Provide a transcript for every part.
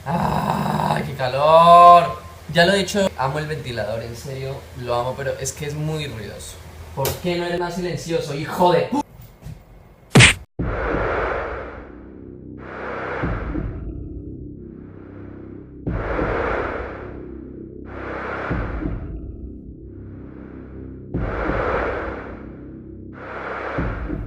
¡Ah, qué calor! Ya lo he dicho, amo el ventilador, en serio, lo amo, pero es que es muy ruidoso. ¿Por qué no eres más silencioso, hijo de pu-?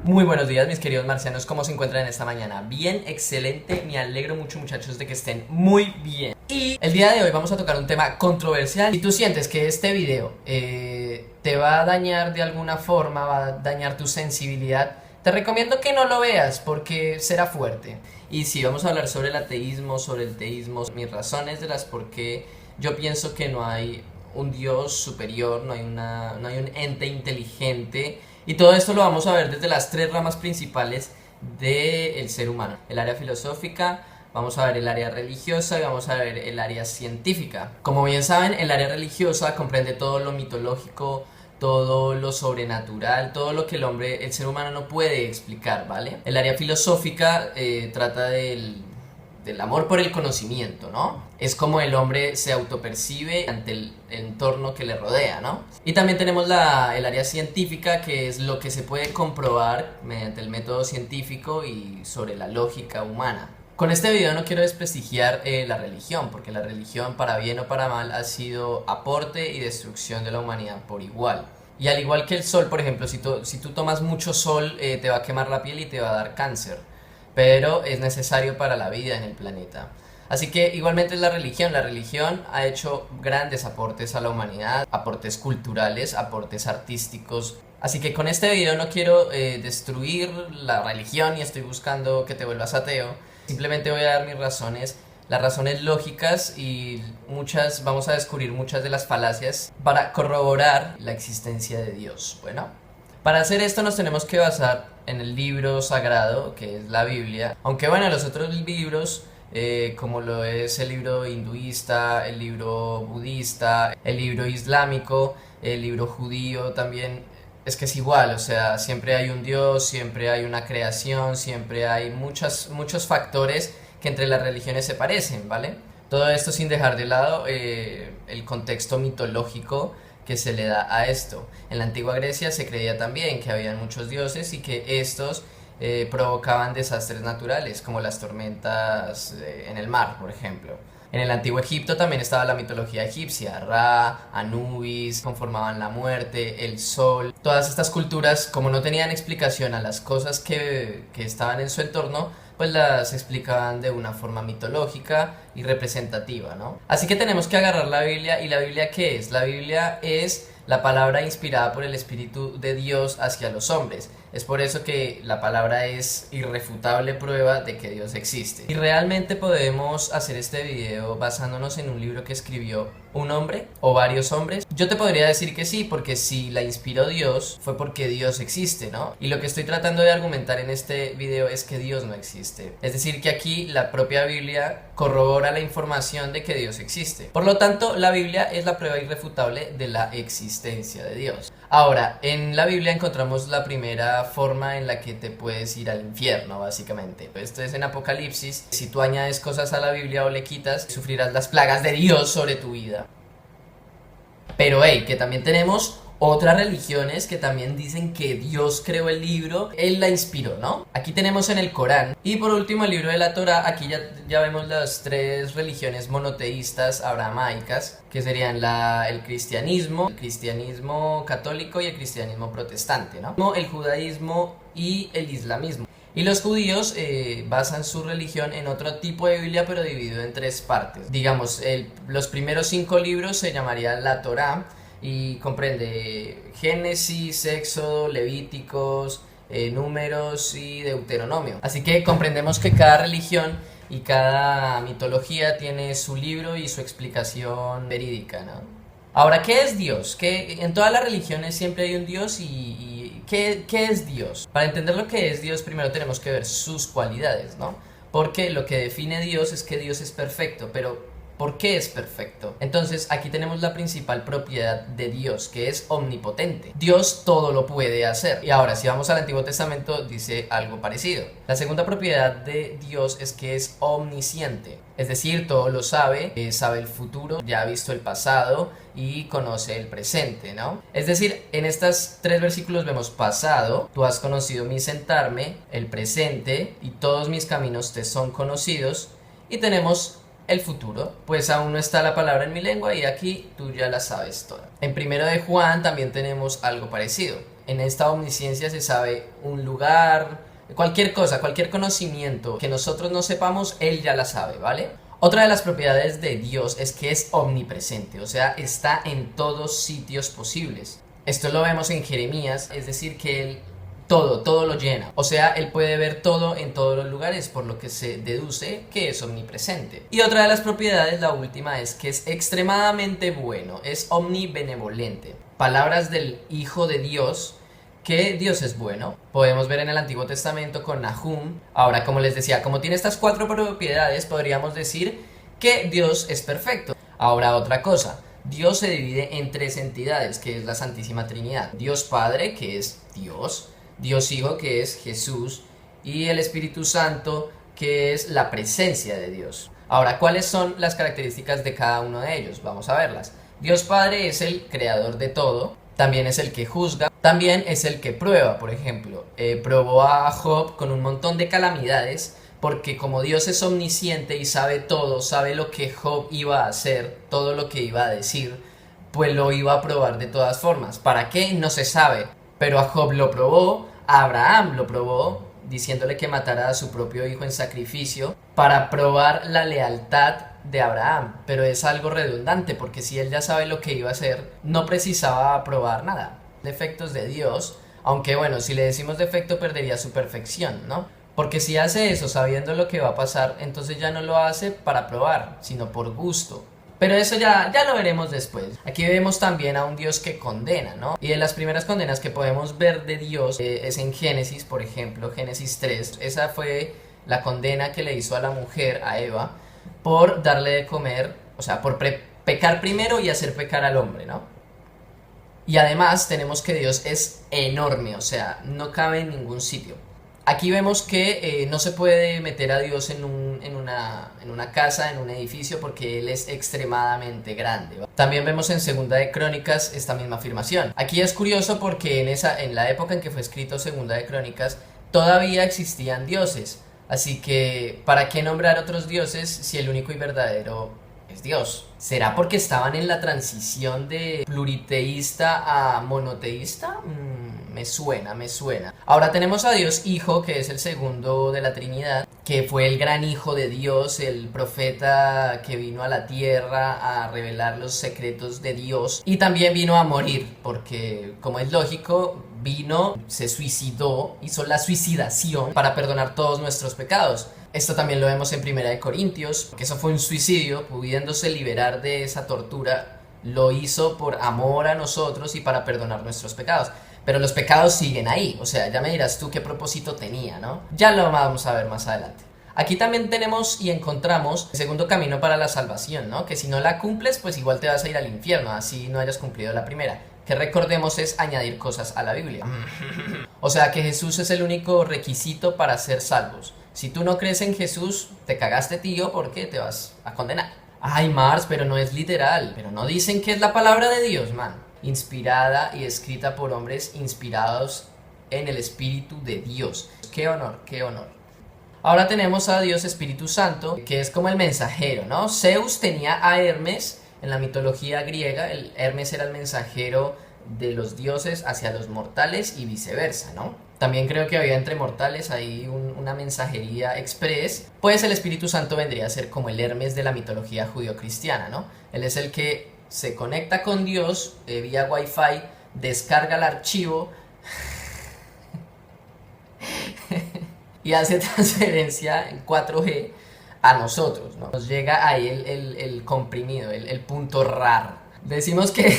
Muy buenos días, mis queridos marcianos, ¿cómo se encuentran en esta mañana? Bien, excelente, me alegro mucho, muchachos, de que estén muy bien. Y el día de hoy vamos a tocar un tema controversial. Si tú sientes que este video te va a dañar de alguna forma, va a dañar tu sensibilidad, te recomiendo que no lo veas porque será fuerte. Y sí, vamos a hablar sobre el ateísmo, sobre el teísmo, mis razones de las por qué yo pienso que no hay un Dios superior, no hay un ente inteligente. Y todo esto lo vamos a ver desde las tres ramas principales del ser humano. El área filosófica, vamos a ver el área religiosa y vamos a ver el área científica. Como bien saben, el área religiosa comprende todo lo mitológico, todo lo sobrenatural, todo lo que el ser humano no puede explicar, ¿vale? El área filosófica trata del amor por el conocimiento, ¿no? Es como el hombre se autopercibe ante el entorno que le rodea, ¿no? Y también tenemos el área científica, que es lo que se puede comprobar mediante el método científico y sobre la lógica humana. Con este video no quiero desprestigiar la religión, porque la religión, para bien o para mal, ha sido aporte y destrucción de la humanidad por igual. Y al igual que el sol, por ejemplo, si tú tomas mucho sol, te va a quemar la piel y te va a dar cáncer, pero es necesario para la vida en el planeta. Así que igualmente es la religión ha hecho grandes aportes a la humanidad, aportes culturales, aportes artísticos. Así que con este video no quiero destruir la religión y estoy buscando que te vuelvas ateo. Simplemente voy a dar mis razones, las razones lógicas, y vamos a descubrir muchas de las falacias para corroborar la existencia de Dios. Bueno, para hacer esto nos tenemos que basar en el libro sagrado, que es la Biblia. Aunque bueno, los otros libros, como lo es el libro hinduista, el libro budista, el libro islámico, el libro judío también, es que es igual, o sea, siempre hay un Dios, siempre hay una creación, siempre hay muchos factores que entre las religiones se parecen, ¿vale? Todo esto sin dejar de lado el contexto mitológico que se le da a esto. En la antigua Grecia se creía también que habían muchos dioses y que estos provocaban desastres naturales, como las tormentas en el mar, por ejemplo. En el antiguo Egipto también estaba la mitología egipcia. Ra, Anubis conformaban la muerte, el sol. Todas estas culturas, como no tenían explicación a las cosas que estaban en su entorno, pues las explicaban de una forma mitológica y representativa, ¿no? Así que tenemos que agarrar la Biblia. ¿Y la Biblia qué es? La Biblia es la palabra inspirada por el Espíritu de Dios hacia los hombres. Es por eso que la palabra es irrefutable prueba de que Dios existe. Y realmente podemos hacer este video basándonos en un libro que escribió un hombre o varios hombres. Yo te podría decir que sí, porque si la inspiró Dios fue porque Dios existe, ¿no? Y lo que estoy tratando de argumentar en este video es que Dios no existe. Es decir, que aquí la propia Biblia corrobora la información de que Dios existe. Por lo tanto, la Biblia es la prueba irrefutable de la existencia de Dios. Ahora, en la Biblia encontramos la primera forma en la que te puedes ir al infierno, básicamente. Esto es en Apocalipsis. Si tú añades cosas a la Biblia o le quitas, sufrirás las plagas de Dios sobre tu vida. Pero hey, que también tenemos otras religiones que también dicen que Dios creó el libro, Él la inspiró, ¿no? Aquí tenemos en el Corán. Y por último el libro de la Torá. Aquí ya vemos las tres religiones monoteístas abramaicas, que serían el cristianismo católico y el cristianismo protestante, ¿no? El judaísmo y el islamismo. Y los judíos basan su religión en otro tipo de Biblia, pero dividido en tres partes. Digamos, los primeros 5 libros se llamaría la Torá y comprende Génesis, Éxodo, Levíticos, Números y Deuteronomio. Así que comprendemos que cada religión y cada mitología tiene su libro y su explicación verídica, ¿no? Ahora, ¿qué es Dios? Que en todas las religiones siempre hay un Dios ¿qué es Dios? Para entender lo que es Dios, primero tenemos que ver sus cualidades, ¿no? Porque lo que define Dios es que Dios es perfecto, pero ¿Por qué es perfecto? Entonces aquí tenemos la principal propiedad de Dios, que es omnipotente. Dios todo lo puede hacer. Y ahora, si vamos al Antiguo Testamento, dice algo parecido. La segunda propiedad de Dios es que es omnisciente. Es decir, todo lo sabe, sabe el futuro, ya ha visto el pasado y conoce el presente, ¿no? Es decir, en estos 3 versículos vemos pasado, tú has conocido mi sentarme, el presente y todos mis caminos te son conocidos, y tenemos el futuro, pues aún no está la palabra en mi lengua y aquí tú ya la sabes toda. En primero de Juan también tenemos algo parecido. En esta omnisciencia se sabe un lugar, cualquier cosa, cualquier conocimiento que nosotros no sepamos, Él ya la sabe, ¿vale? Otra de las propiedades de Dios es que es omnipresente, o sea, está en todos sitios posibles. Esto lo vemos en Jeremías, es decir, que Él todo lo llena. O sea, Él puede ver todo en todos los lugares, por lo que se deduce que es omnipresente. Y otra de las propiedades, la última, es que es extremadamente bueno, es omnibenevolente. Palabras del Hijo de Dios, que Dios es bueno. Podemos ver en el Antiguo Testamento con Nahum. Ahora, como les decía, como tiene estas 4 propiedades, podríamos decir que Dios es perfecto. Ahora, otra cosa. Dios se divide en 3 entidades, que es la Santísima Trinidad. Dios Padre, que es Dios. Dios Hijo, que es Jesús, y el Espíritu Santo, que es la presencia de Dios. Ahora, ¿cuáles son las características de cada uno de ellos? Vamos a verlas. Dios Padre es el creador de todo, también es el que juzga, también es el que prueba. Por ejemplo, probó a Job con un montón de calamidades, porque como Dios es omnisciente y sabe todo, sabe lo que Job iba a hacer, todo lo que iba a decir, pues lo iba a probar de todas formas. ¿Para qué? No se sabe. Pero a Job lo probó, a Abraham lo probó, diciéndole que matara a su propio hijo en sacrificio para probar la lealtad de Abraham. Pero es algo redundante, porque si él ya sabe lo que iba a hacer, no precisaba probar nada. Defectos de Dios, aunque bueno, si le decimos defecto perdería su perfección, ¿no? Porque si hace eso sabiendo lo que va a pasar, entonces ya no lo hace para probar, sino por gusto. Pero eso ya lo veremos después. Aquí vemos también a un Dios que condena, ¿no? Y de las primeras condenas que podemos ver de Dios es en Génesis, por ejemplo, Génesis 3. Esa fue la condena que le hizo a la mujer, a Eva, por darle de comer, o sea, por pecar primero y hacer pecar al hombre, ¿no? Y además tenemos que Dios es enorme, o sea, no cabe en ningún sitio. Aquí vemos que no se puede meter a Dios en una casa, en un edificio, porque Él es extremadamente grande. También vemos en Segunda de Crónicas esta misma afirmación. Aquí es curioso porque en la época en que fue escrito Segunda de Crónicas, todavía existían dioses. Así que, ¿para qué nombrar otros dioses si el único y verdadero es Dios? ¿Será porque estaban en la transición de pluriteísta a monoteísta? Me suena. Ahora tenemos a Dios Hijo, que es el segundo de la Trinidad, que fue el gran hijo de Dios, el profeta que vino a la tierra a revelar los secretos de Dios, y también vino a morir, porque como es lógico, vino, se suicidó, hizo la suicidación para perdonar todos nuestros pecados. Esto también lo vemos en Primera de Corintios, que eso fue un suicidio, pudiéndose liberar de esa tortura, lo hizo por amor a nosotros y para perdonar nuestros pecados. Pero los pecados siguen ahí, o sea, ya me dirás tú qué propósito tenía, ¿no? Ya lo vamos a ver más adelante. Aquí también tenemos y encontramos el segundo camino para la salvación, ¿no? Que si no la cumples, pues igual te vas a ir al infierno, así no hayas cumplido la primera. Que recordemos es añadir cosas a la Biblia. O sea que Jesús es el único requisito para ser salvos. Si tú no crees en Jesús, te cagaste, tío, porque te vas a condenar. Ay, Mars, pero no es literal. Pero no dicen que es la palabra de Dios, man. Inspirada y escrita por hombres inspirados en el Espíritu de Dios. ¡Qué honor, qué honor! Ahora tenemos a Dios Espíritu Santo, que es como el mensajero, ¿no? Zeus tenía a Hermes en la mitología griega. Hermes era el mensajero de los dioses hacia los mortales y viceversa, ¿no? También creo que había entre mortales ahí una mensajería express. Pues el Espíritu Santo vendría a ser como el Hermes de la mitología judio-cristiana, ¿no? Él es el que se conecta con Dios vía Wi-Fi, descarga el archivo y hace transferencia en 4G a nosotros, ¿no? Nos llega ahí el comprimido, el punto rar. Decimos que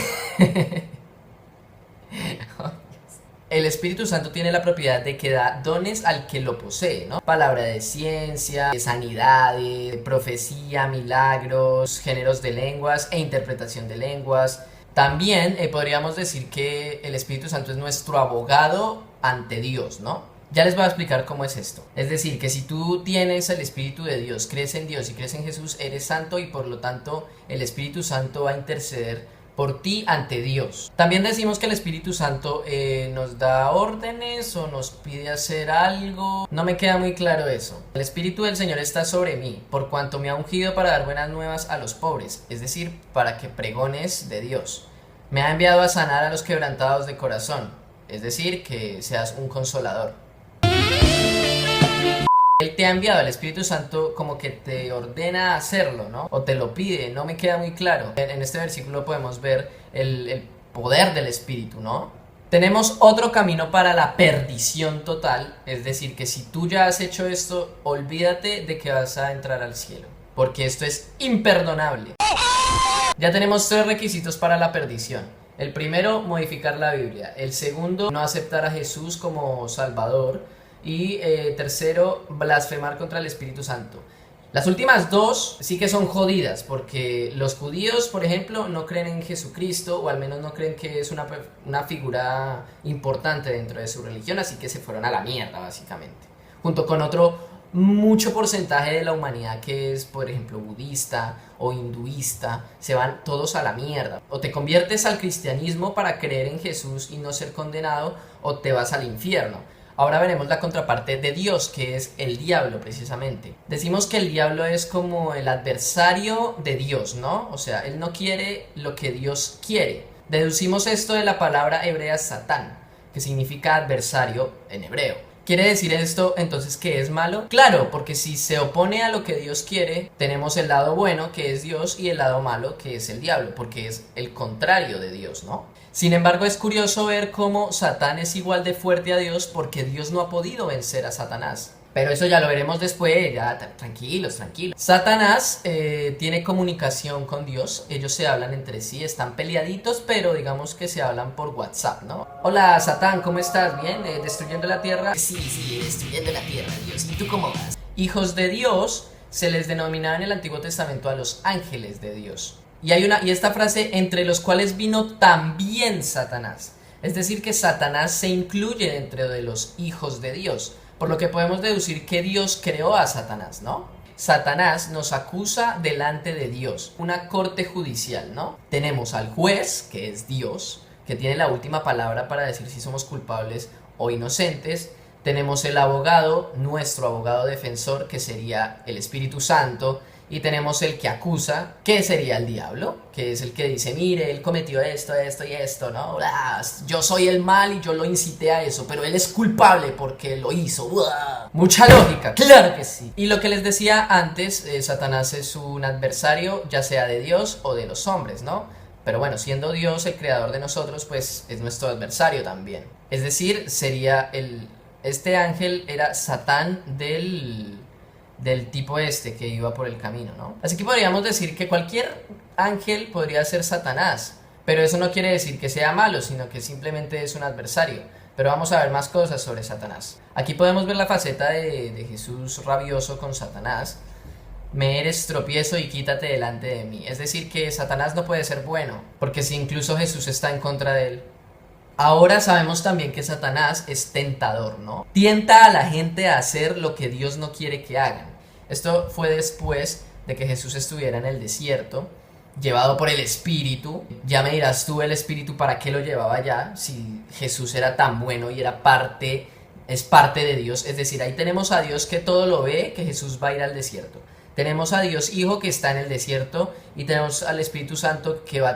el Espíritu Santo tiene la propiedad de que da dones al que lo posee, ¿no? Palabra de ciencia, de sanidades, profecía, milagros, géneros de lenguas e interpretación de lenguas. También podríamos decir que el Espíritu Santo es nuestro abogado ante Dios, ¿no? Ya les voy a explicar cómo es esto. Es decir, que si tú tienes el Espíritu de Dios, crees en Dios y crees en Jesús, eres santo y por lo tanto el Espíritu Santo va a interceder por ti ante Dios. También decimos que el Espíritu Santo nos da órdenes o nos pide hacer algo. No me queda muy claro eso. El Espíritu del Señor está sobre mí, por cuanto me ha ungido para dar buenas nuevas a los pobres, es decir, para que pregones de Dios. Me ha enviado a sanar a los quebrantados de corazón, es decir, que seas un consolador. Él te ha enviado, el Espíritu Santo como que te ordena hacerlo, ¿no? O te lo pide, no me queda muy claro. En este versículo podemos ver el poder del Espíritu, ¿no? Tenemos otro camino para la perdición total, es decir, que si tú ya has hecho esto, olvídate de que vas a entrar al cielo, porque esto es imperdonable. Ya tenemos 3 requisitos para la perdición. El primero, modificar la Biblia. El segundo, no aceptar a Jesús como Salvador. Y tercero, blasfemar contra el Espíritu Santo. Las últimas 2 sí que son jodidas, porque los judíos, por ejemplo, no creen en Jesucristo, o al menos no creen que es una figura importante dentro de su religión, así que se fueron a la mierda, básicamente. Junto con otro mucho porcentaje de la humanidad que es, por ejemplo, budista o hinduista, se van todos a la mierda. O te conviertes al cristianismo para creer en Jesús y no ser condenado, o te vas al infierno. Ahora veremos la contraparte de Dios, que es el diablo, precisamente. Decimos que el diablo es como el adversario de Dios, ¿no? O sea, él no quiere lo que Dios quiere. Deducimos esto de la palabra hebrea Satán, que significa adversario en hebreo. ¿Quiere decir esto entonces que es malo? Claro, porque si se opone a lo que Dios quiere, tenemos el lado bueno, que es Dios, y el lado malo, que es el diablo, porque es el contrario de Dios, ¿no? Sin embargo, es curioso ver cómo Satán es igual de fuerte a Dios, porque Dios no ha podido vencer a Satanás. Pero eso ya lo veremos después, ya tranquilos. Satanás tiene comunicación con Dios, ellos se hablan entre sí, están peleaditos, pero digamos que se hablan por WhatsApp, ¿no? Hola Satán, ¿cómo estás? ¿Bien? ¿Destruyendo la tierra? Sí, destruyendo la tierra, Dios. ¿Y tú cómo vas? Hijos de Dios se les denominaba en el Antiguo Testamento a los ángeles de Dios. Y esta frase, entre los cuales vino también Satanás. Es decir, que Satanás se incluye dentro de los hijos de Dios. Por lo que podemos deducir que Dios creó a Satanás, ¿no? Satanás nos acusa delante de Dios, una corte judicial, ¿no? Tenemos al juez, que es Dios, que tiene la última palabra para decir si somos culpables o inocentes. Tenemos el abogado, nuestro abogado defensor, que sería el Espíritu Santo. Y tenemos el que acusa, que sería el diablo, que es el que dice, mire, él cometió esto y esto, ¿no? Yo soy el mal y yo lo incité a eso, pero él es culpable porque lo hizo. Mucha lógica, claro que sí. Y lo que les decía antes, Satanás es un adversario, ya sea de Dios o de los hombres, ¿no? Pero bueno, siendo Dios el creador de nosotros, pues es nuestro adversario también. Es decir, sería este ángel era Satán del tipo que iba por el camino, ¿no? Así que podríamos decir que cualquier ángel podría ser Satanás, pero eso no quiere decir que sea malo, sino que simplemente es un adversario. Pero vamos a ver más cosas sobre Satanás. Aquí podemos ver la faceta de Jesús rabioso con Satanás. Me eres tropiezo y quítate delante de mí. Es decir, que Satanás no puede ser bueno, porque si incluso Jesús está en contra de él. Ahora sabemos también que Satanás es tentador, ¿no? Tienta a la gente a hacer lo que Dios no quiere que hagan. Esto fue después de que Jesús estuviera en el desierto, llevado por el Espíritu. Ya me dirás tú, el Espíritu, ¿para qué lo llevaba allá? Si Jesús era tan bueno y es parte de Dios. Es decir, ahí tenemos a Dios que todo lo ve, que Jesús va a ir al desierto. Tenemos a Dios Hijo que está en el desierto y tenemos al Espíritu Santo que va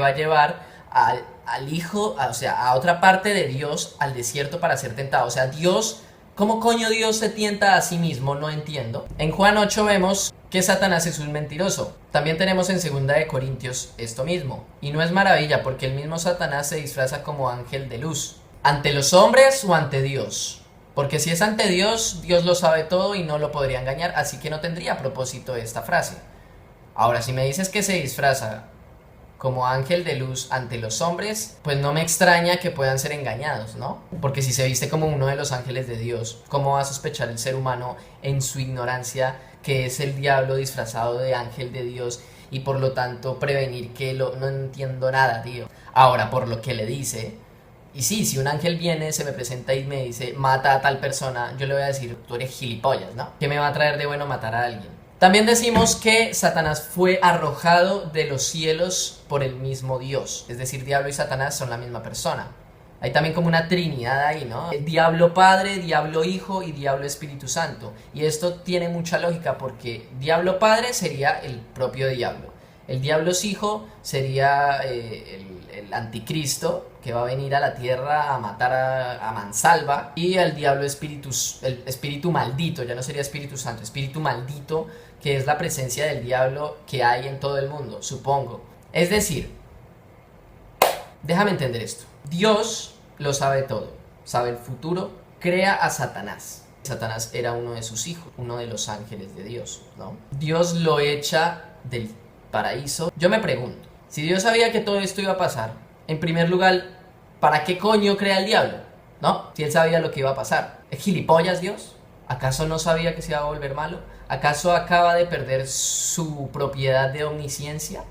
a llevar al Hijo, a otra parte de Dios al desierto para ser tentado. O sea, Dios, ¿cómo coño Dios se tienta a sí mismo? No entiendo. En Juan 8 vemos que Satanás es un mentiroso. También tenemos en 2 de Corintios esto mismo. Y no es maravilla, porque el mismo Satanás se disfraza como ángel de luz. ¿Ante los hombres o ante Dios? Porque si es ante Dios, Dios lo sabe todo y no lo podría engañar, así que no tendría propósito esta frase. Ahora, si me dices que se disfraza como ángel de luz ante los hombres, pues no me extraña que puedan ser engañados, ¿no? Porque si se viste como uno de los ángeles de Dios, ¿cómo va a sospechar el ser humano en su ignorancia que es el diablo disfrazado de ángel de Dios y por lo tanto prevenir que no entiendo nada, tío? Ahora, por lo que le dice, y sí, si un ángel viene, se me presenta y me dice, mata a tal persona, yo le voy a decir, tú eres gilipollas, ¿no? ¿Qué me va a traer de bueno matar a alguien? También decimos que Satanás fue arrojado de los cielos por el mismo Dios. Es decir, diablo y Satanás son la misma persona. Hay también como una trinidad ahí, ¿no? El diablo Padre, diablo Hijo y diablo Espíritu Santo. Y esto tiene mucha lógica porque diablo Padre sería el propio diablo. El diablo Hijo sería el anticristo que va a venir a la tierra a matar a mansalva. Y el diablo el espíritu maldito, ya no sería Espíritu Santo, espíritu maldito, que es la presencia del diablo que hay en todo el mundo, supongo. Es decir, déjame entender esto. Dios lo sabe todo, sabe el futuro, crea a Satanás. Satanás era uno de sus hijos, uno de los ángeles de Dios, ¿no? Dios lo echa del paraíso. Yo me pregunto, si Dios sabía que todo esto iba a pasar, en primer lugar, ¿para qué coño crea el diablo? ¿No? Si él sabía lo que iba a pasar. ¿Es gilipollas Dios? ¿Acaso no sabía que se iba a volver malo? ¿Acaso acaba de perder su propiedad de omnisciencia?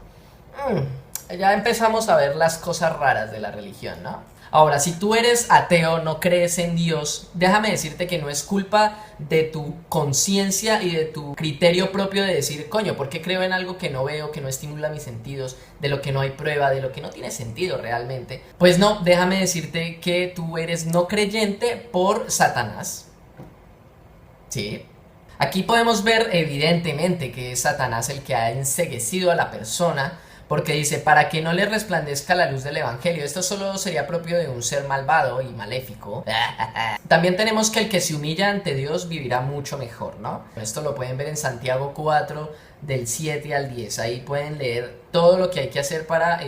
Ya empezamos a ver las cosas raras de la religión, ¿no? Ahora, si tú eres ateo, no crees en Dios, déjame decirte que no es culpa de tu conciencia y de tu criterio propio de decir, coño, ¿por qué creo en algo que no veo, que no estimula mis sentidos, de lo que no hay prueba, de lo que no tiene sentido realmente? Pues no, déjame decirte que tú eres no creyente por Satanás. Sí. Aquí podemos ver evidentemente que es Satanás el que ha enceguecido a la persona, porque dice, para que no le resplandezca la luz del evangelio. Esto solo sería propio de un ser malvado y maléfico. También tenemos que el que se humilla ante Dios vivirá mucho mejor, ¿no? Esto lo pueden ver en Santiago 4, del 7 al 10. Ahí pueden leer todo lo que hay que hacer para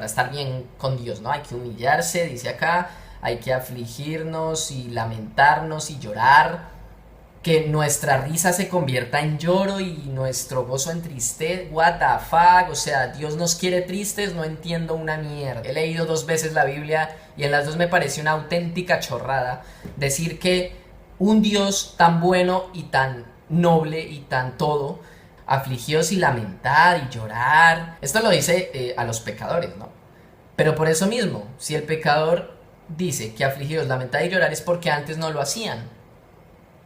estar bien con Dios, ¿no? Hay que humillarse, dice acá, hay que afligirnos y lamentarnos y llorar, que nuestra risa se convierta en lloro y nuestro gozo en tristeza. What the fuck, o sea, Dios nos quiere tristes, no entiendo una mierda. He leído 2 veces la Biblia y en las 2 me pareció una auténtica chorrada decir que un Dios tan bueno y tan noble y tan todo, afligíos y lamentar y llorar. Esto lo dice a los pecadores, ¿no? Pero por eso mismo, si el pecador dice que afligíos, lamentar y llorar es porque antes no lo hacían.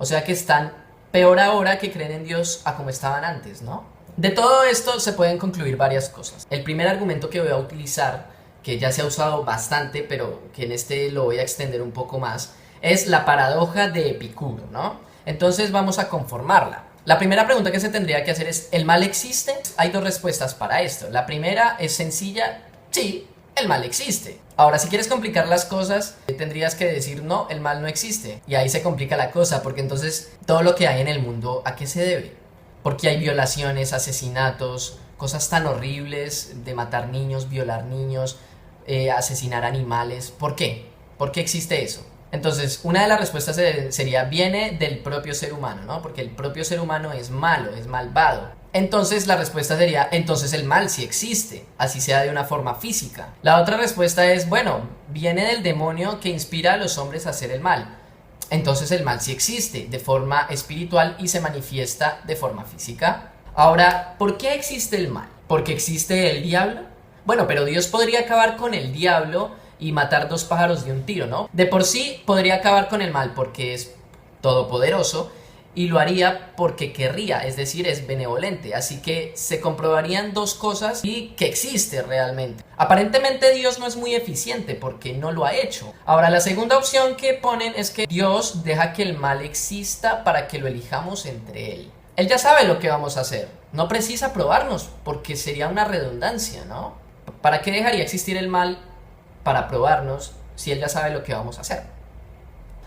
O sea que están peor ahora que creen en Dios a como estaban antes, ¿no? De todo esto se pueden concluir varias cosas. El primer argumento que voy a utilizar, que ya se ha usado bastante, pero que en este lo voy a extender un poco más, es la paradoja de Epicuro, ¿no? Entonces vamos a conformarla. La primera pregunta que se tendría que hacer es, ¿el mal existe? Hay 2 respuestas para esto. La primera es sencilla, sí, el mal existe. Ahora, si quieres complicar las cosas, tendrías que decir, no, el mal no existe. Y ahí se complica la cosa, porque entonces todo lo que hay en el mundo, ¿a qué se debe? Porque hay violaciones, asesinatos, cosas tan horribles de matar niños, violar niños, asesinar animales. ¿Por qué? ¿Por qué existe eso? Entonces, una de las respuestas sería, viene del propio ser humano, ¿no? Porque el propio ser humano es malo, es malvado. Entonces la respuesta sería, entonces el mal sí existe, así sea de una forma física. La otra respuesta es, bueno, viene del demonio que inspira a los hombres a hacer el mal. Entonces el mal sí existe de forma espiritual y se manifiesta de forma física. Ahora, ¿por qué existe el mal? ¿Porque existe el diablo? Bueno, pero Dios podría acabar con el diablo y matar 2 pájaros de un tiro, ¿no? De por sí podría acabar con el mal porque es todopoderoso, y lo haría porque querría, es decir, es benevolente. Así que se comprobarían 2 cosas y que existe realmente. Aparentemente Dios no es muy eficiente porque no lo ha hecho. Ahora, la segunda opción que ponen es que Dios deja que el mal exista para que lo elijamos entre él. Él ya sabe lo que vamos a hacer, no precisa probarnos porque sería una redundancia, ¿no? ¿Para qué dejaría existir el mal para probarnos si él ya sabe lo que vamos a hacer?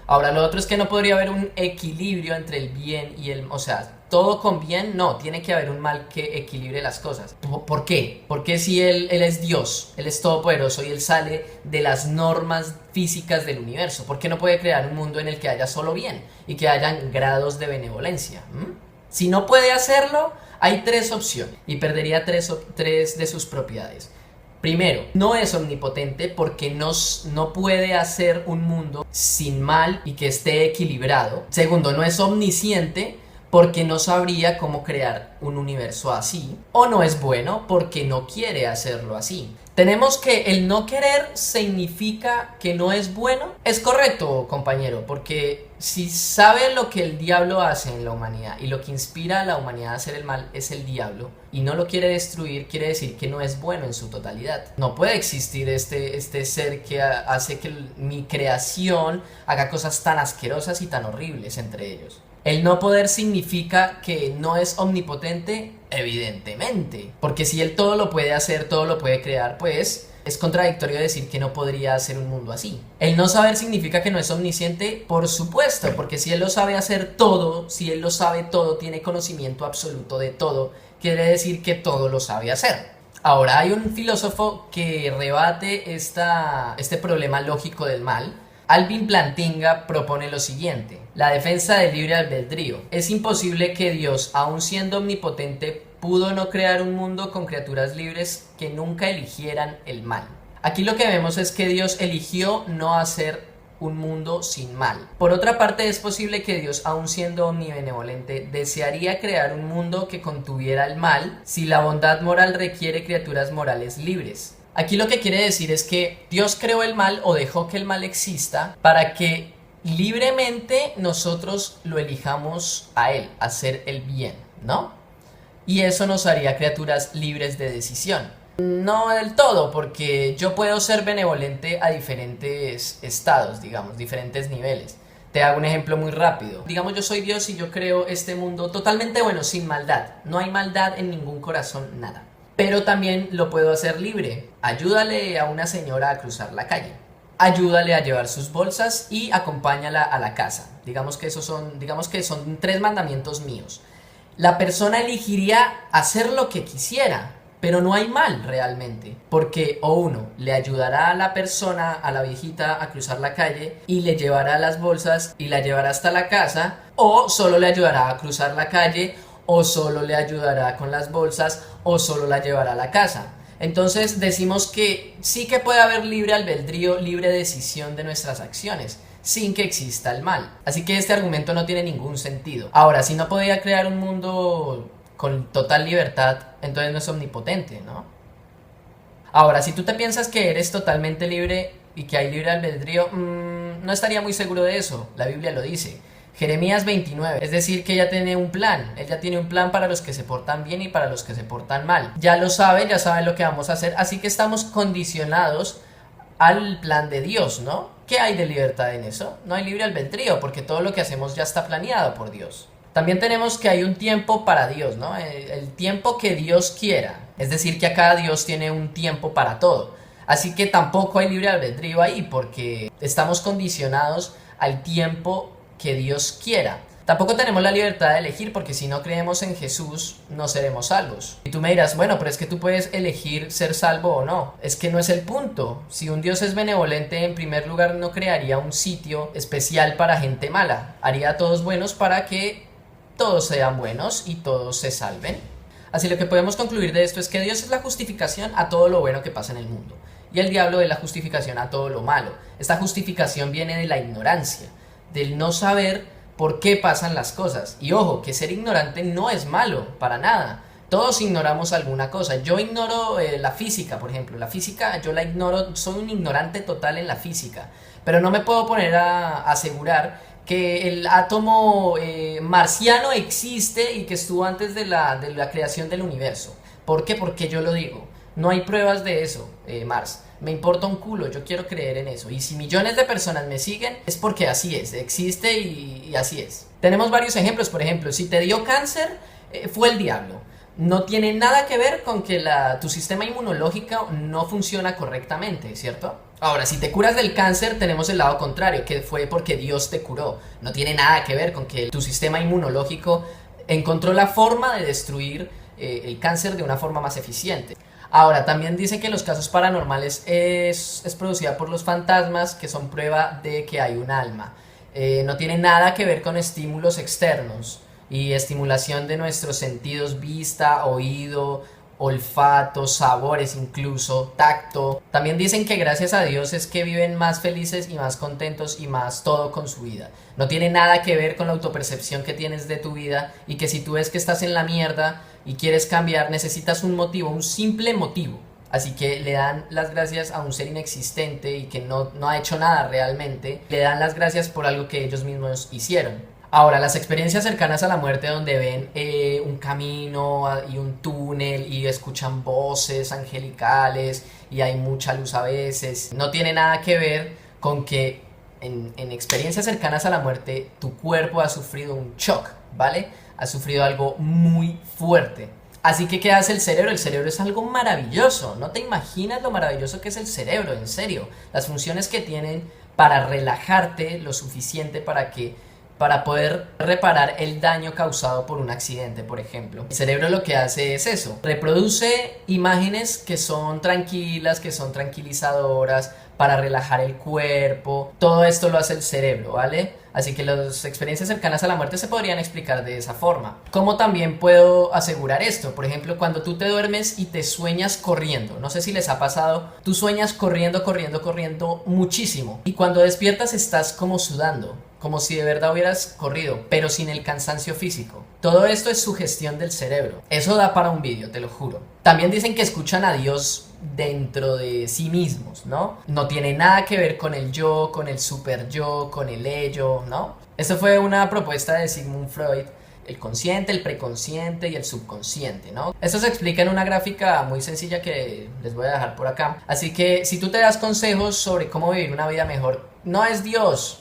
Ahora, lo otro es que no podría haber un equilibrio entre el bien y el... O sea, todo con bien, no, tiene que haber un mal que equilibre las cosas. ¿Por qué? Porque si él es Dios, él es todopoderoso y él sale de las normas físicas del universo, ¿por qué no puede crear un mundo en el que haya solo bien y que hayan grados de benevolencia? Si no puede hacerlo, hay 3 opciones y perdería 3 de sus propiedades. Primero, no es omnipotente porque no puede hacer un mundo sin mal y que esté equilibrado. Segundo, no es omnisciente porque no sabría cómo crear un universo así. O no es bueno porque no quiere hacerlo así. Tenemos que el no querer significa que no es bueno. Es correcto, compañero, porque si sabe lo que el diablo hace en la humanidad y lo que inspira a la humanidad a hacer el mal es el diablo y no lo quiere destruir, quiere decir que no es bueno en su totalidad. No puede existir este ser que hace que mi creación haga cosas tan asquerosas y tan horribles entre ellos. El no poder significa que no es omnipotente, evidentemente, porque si él todo lo puede hacer, todo lo puede crear, pues es contradictorio decir que no podría hacer un mundo así. El no saber significa que no es omnisciente, por supuesto, porque si él lo sabe hacer todo, si él lo sabe todo, tiene conocimiento absoluto de todo, quiere decir que todo lo sabe hacer. Ahora, hay un filósofo que rebate este problema lógico del mal. Alvin Plantinga propone lo siguiente: la defensa del libre albedrío. Es imposible que Dios, aun siendo omnipotente, pudo no crear un mundo con criaturas libres que nunca eligieran el mal. Aquí lo que vemos es que Dios eligió no hacer un mundo sin mal. Por otra parte, es posible que Dios, aun siendo omnibenevolente, desearía crear un mundo que contuviera el mal si la bondad moral requiere criaturas morales libres. Aquí lo que quiere decir es que Dios creó el mal o dejó que el mal exista para que libremente nosotros lo elijamos a Él, hacer el bien, ¿no? Y eso nos haría criaturas libres de decisión. No del todo, porque yo puedo ser benevolente a diferentes estados, digamos, diferentes niveles. Te hago un ejemplo muy rápido. Digamos, yo soy Dios y yo creo este mundo totalmente bueno, sin maldad. No hay maldad en ningún corazón, nada. Pero también lo puedo hacer libre. Ayúdale a una señora a cruzar la calle. Ayúdale a llevar sus bolsas y acompáñala a la casa. Digamos que son 3 mandamientos míos. La persona elegiría hacer lo que quisiera, pero no hay mal realmente. Porque o uno, le ayudará a la persona, a la viejita, a cruzar la calle y le llevará las bolsas y la llevará hasta la casa, o solo le ayudará a cruzar la calle, o solo le ayudará con las bolsas, o solo la llevará a la casa. Entonces decimos que sí que puede haber libre albedrío, libre decisión de nuestras acciones, sin que exista el mal. Así que este argumento no tiene ningún sentido. Ahora, si no podía crear un mundo con total libertad, entonces no es omnipotente, ¿no? Ahora, si tú te piensas que eres totalmente libre y que hay libre albedrío, no estaría muy seguro de eso. La Biblia lo dice. Jeremías 29, es decir que ella tiene un plan, ella tiene un plan para los que se portan bien y para los que se portan mal. Ya lo sabe, ya sabe lo que vamos a hacer, así que estamos condicionados al plan de Dios, ¿no? ¿Qué hay de libertad en eso? No hay libre albedrío, porque todo lo que hacemos ya está planeado por Dios. También tenemos que hay un tiempo para Dios, ¿no? El tiempo que Dios quiera, es decir que acá Dios tiene un tiempo para todo. Así que tampoco hay libre albedrío ahí, porque estamos condicionados al tiempo que Dios quiera. Tampoco tenemos la libertad de elegir, porque si no creemos en Jesús no seremos salvos. Y tú me dirás, bueno, pero es que tú puedes elegir ser salvo o no. Es que no es el punto. Si un Dios es benevolente, en primer lugar no crearía un sitio especial para gente mala. Haría a todos buenos para que todos sean buenos y todos se salven. Así lo que podemos concluir de esto es que Dios es la justificación a todo lo bueno que pasa en el mundo. Y el diablo es la justificación a todo lo malo. Esta justificación viene de la ignorancia, del no saber por qué pasan las cosas. Y ojo, que ser ignorante no es malo, para nada. Todos ignoramos alguna cosa. Yo ignoro la física, por ejemplo. La física yo la ignoro, soy un ignorante total en la física. Pero no me puedo poner a asegurar que el átomo marciano existe y que estuvo antes de la creación del universo. ¿Por qué? Porque yo lo digo. No hay pruebas de eso, Mars. Me importa un culo, yo quiero creer en eso. Y si millones de personas me siguen, es porque así es, existe y así es. Tenemos varios ejemplos, por ejemplo, si te dio cáncer, fue el diablo. No tiene nada que ver con que tu sistema inmunológico no funciona correctamente, ¿cierto? Ahora, si te curas del cáncer, tenemos el lado contrario, que fue porque Dios te curó. No tiene nada que ver con que tu sistema inmunológico encontró la forma de destruir el cáncer de una forma más eficiente. Ahora, también dice que los casos paranormales es producida por los fantasmas, que son prueba de que hay un alma. No tiene nada que ver con estímulos externos y estimulación de nuestros sentidos, vista, oído olfato, sabores incluso, tacto. También dicen que gracias a Dios es que viven más felices y más contentos y más todo con su vida. No tiene nada que ver con la autopercepción que tienes de tu vida y que si tú ves que estás en la mierda y quieres cambiar, necesitas un motivo, un simple motivo. Así que le dan las gracias a un ser inexistente y que no ha hecho nada realmente. Le dan las gracias por algo que ellos mismos hicieron. Ahora, las experiencias cercanas a la muerte donde ven un camino y un túnel y escuchan voces angelicales y hay mucha luz a veces, no tiene nada que ver con que en experiencias cercanas a la muerte tu cuerpo ha sufrido un shock, ¿vale? Ha sufrido algo muy fuerte. Así que, ¿qué hace el cerebro? El cerebro es algo maravilloso. No te imaginas lo maravilloso que es el cerebro, en serio. Las funciones que tienen para relajarte lo suficiente para poder reparar el daño causado por un accidente, por ejemplo. El cerebro lo que hace es eso, reproduce imágenes que son tranquilas, que son tranquilizadoras, para relajar el cuerpo. Todo esto lo hace el cerebro, ¿vale? Así que las experiencias cercanas a la muerte se podrían explicar de esa forma. ¿Cómo también puedo asegurar esto? Por ejemplo, cuando tú te duermes y te sueñas corriendo. No sé si les ha pasado. Tú sueñas corriendo muchísimo. Y cuando despiertas estás como sudando. Como si de verdad hubieras corrido, pero sin el cansancio físico. Todo esto es sugestión del cerebro. Eso da para un vídeo, te lo juro. También dicen que escuchan a Dios dentro de sí mismos, ¿no? No tiene nada que ver con el yo, con el super yo, con el ello, ¿no? Esto fue una propuesta de Sigmund Freud. El consciente, el preconsciente y el subconsciente, ¿no? Esto se explica en una gráfica muy sencilla que les voy a dejar por acá. Así que si tú te das consejos sobre cómo vivir una vida mejor, no es Dios.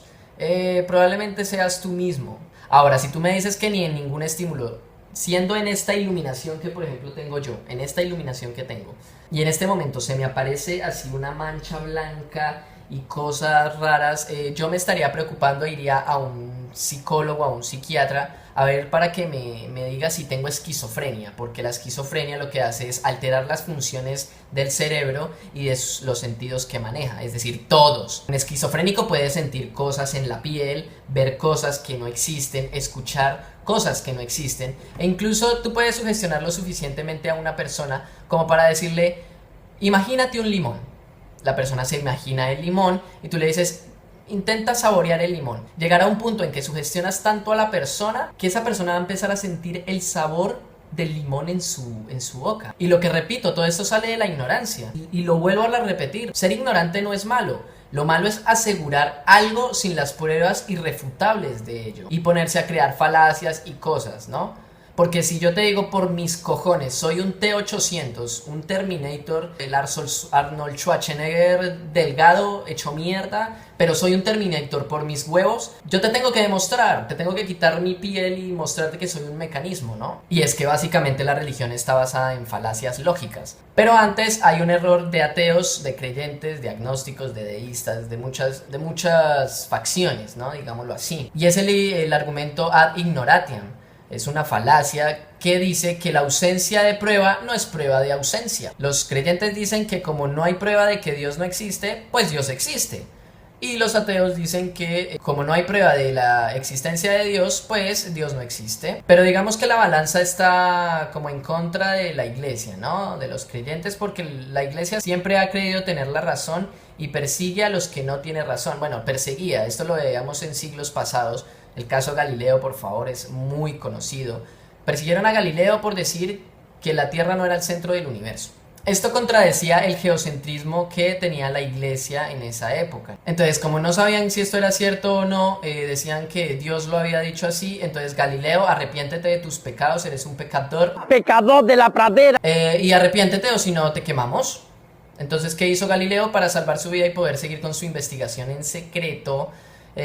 Probablemente seas tú mismo. Ahora, si tú me dices que ni en ningún estímulo, siendo en esta iluminación que por ejemplo tengo yo, en esta iluminación que tengo, y en este momento se me aparece así una mancha blanca y cosas raras, yo me estaría preocupando, iría a un psicólogo, a un psiquiatra, a ver para que me diga si tengo esquizofrenia, porque la esquizofrenia lo que hace es alterar las funciones del cerebro y de los sentidos que maneja, es decir, todos. Un esquizofrénico puede sentir cosas en la piel, ver cosas que no existen, escuchar cosas que no existen, e incluso tú puedes sugestionar lo suficientemente a una persona como para decirle, imagínate un limón. La persona se imagina el limón y tú le dices, intenta saborear el limón. Llegará un punto en que sugestionas tanto a la persona que esa persona va a empezar a sentir el sabor del limón en su boca. Y lo que repito, todo esto sale de la ignorancia. Y lo vuelvo a repetir, ser ignorante no es malo. Lo malo es asegurar algo sin las pruebas irrefutables de ello y ponerse a crear falacias y cosas, ¿no? Porque si yo te digo por mis cojones, soy un T-800, un Terminator, el Arnold Schwarzenegger delgado, hecho mierda, pero soy un Terminator por mis huevos, yo te tengo que demostrar, te tengo que quitar mi piel y mostrarte que soy un mecanismo, ¿no? Y es que básicamente la religión está basada en falacias lógicas. Pero antes hay un error de ateos, de creyentes, de agnósticos, de deístas, de muchas facciones, ¿no? Digámoslo así. Y es el argumento ad ignoratiam. Es una falacia que dice que la ausencia de prueba no es prueba de ausencia. Los creyentes dicen que como no hay prueba de que Dios no existe, pues Dios existe. Y los ateos dicen que como no hay prueba de la existencia de Dios, pues Dios no existe. Pero digamos que la balanza está como en contra de la iglesia, ¿no? De los creyentes, porque la iglesia siempre ha creído tener la razón y persigue a los que no tienen razón. Bueno, perseguía, esto lo veíamos en siglos pasados. El caso Galileo, por favor, es muy conocido. Persiguieron a Galileo por decir que la Tierra no era el centro del universo. Esto contradecía el geocentrismo que tenía la iglesia en esa época. Entonces, como no sabían si esto era cierto o no, decían que Dios lo había dicho así. Entonces, Galileo, arrepiéntete de tus pecados, eres un pecador. Pecador de la pradera. Y arrepiéntete o si no te quemamos. Entonces, ¿qué hizo Galileo para salvar su vida y poder seguir con su investigación en secreto?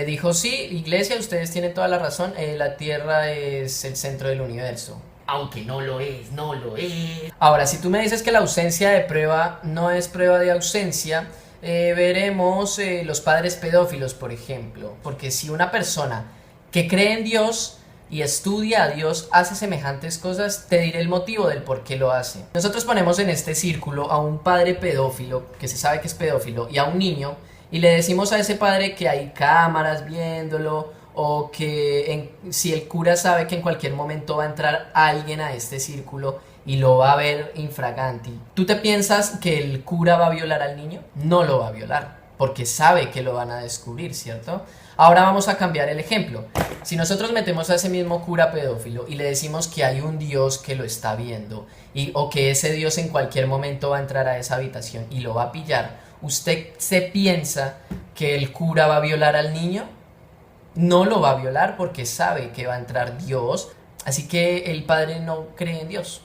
Dijo, sí, iglesia, ustedes tienen toda la razón, la Tierra es el centro del universo. Aunque no lo es, no lo es. Ahora, si tú me dices que la ausencia de prueba no es prueba de ausencia, veremos los padres pedófilos, por ejemplo. Porque si una persona que cree en Dios y estudia a Dios hace semejantes cosas, te diré el motivo del por qué lo hace. Nosotros ponemos en este círculo a un padre pedófilo, que se sabe que es pedófilo, y a un niño, y le decimos a ese padre que hay cámaras viéndolo, o que si el cura sabe que en cualquier momento va a entrar alguien a este círculo y lo va a ver infraganti. ¿Tú te piensas que el cura va a violar al niño? No lo va a violar, porque sabe que lo van a descubrir, ¿cierto? Ahora vamos a cambiar el ejemplo. Si nosotros metemos a ese mismo cura pedófilo y le decimos que hay un Dios que lo está viendo o que ese Dios en cualquier momento va a entrar a esa habitación y lo va a pillar, ¿usted se piensa que el cura va a violar al niño? No lo va a violar porque sabe que va a entrar Dios, así que el padre no cree en Dios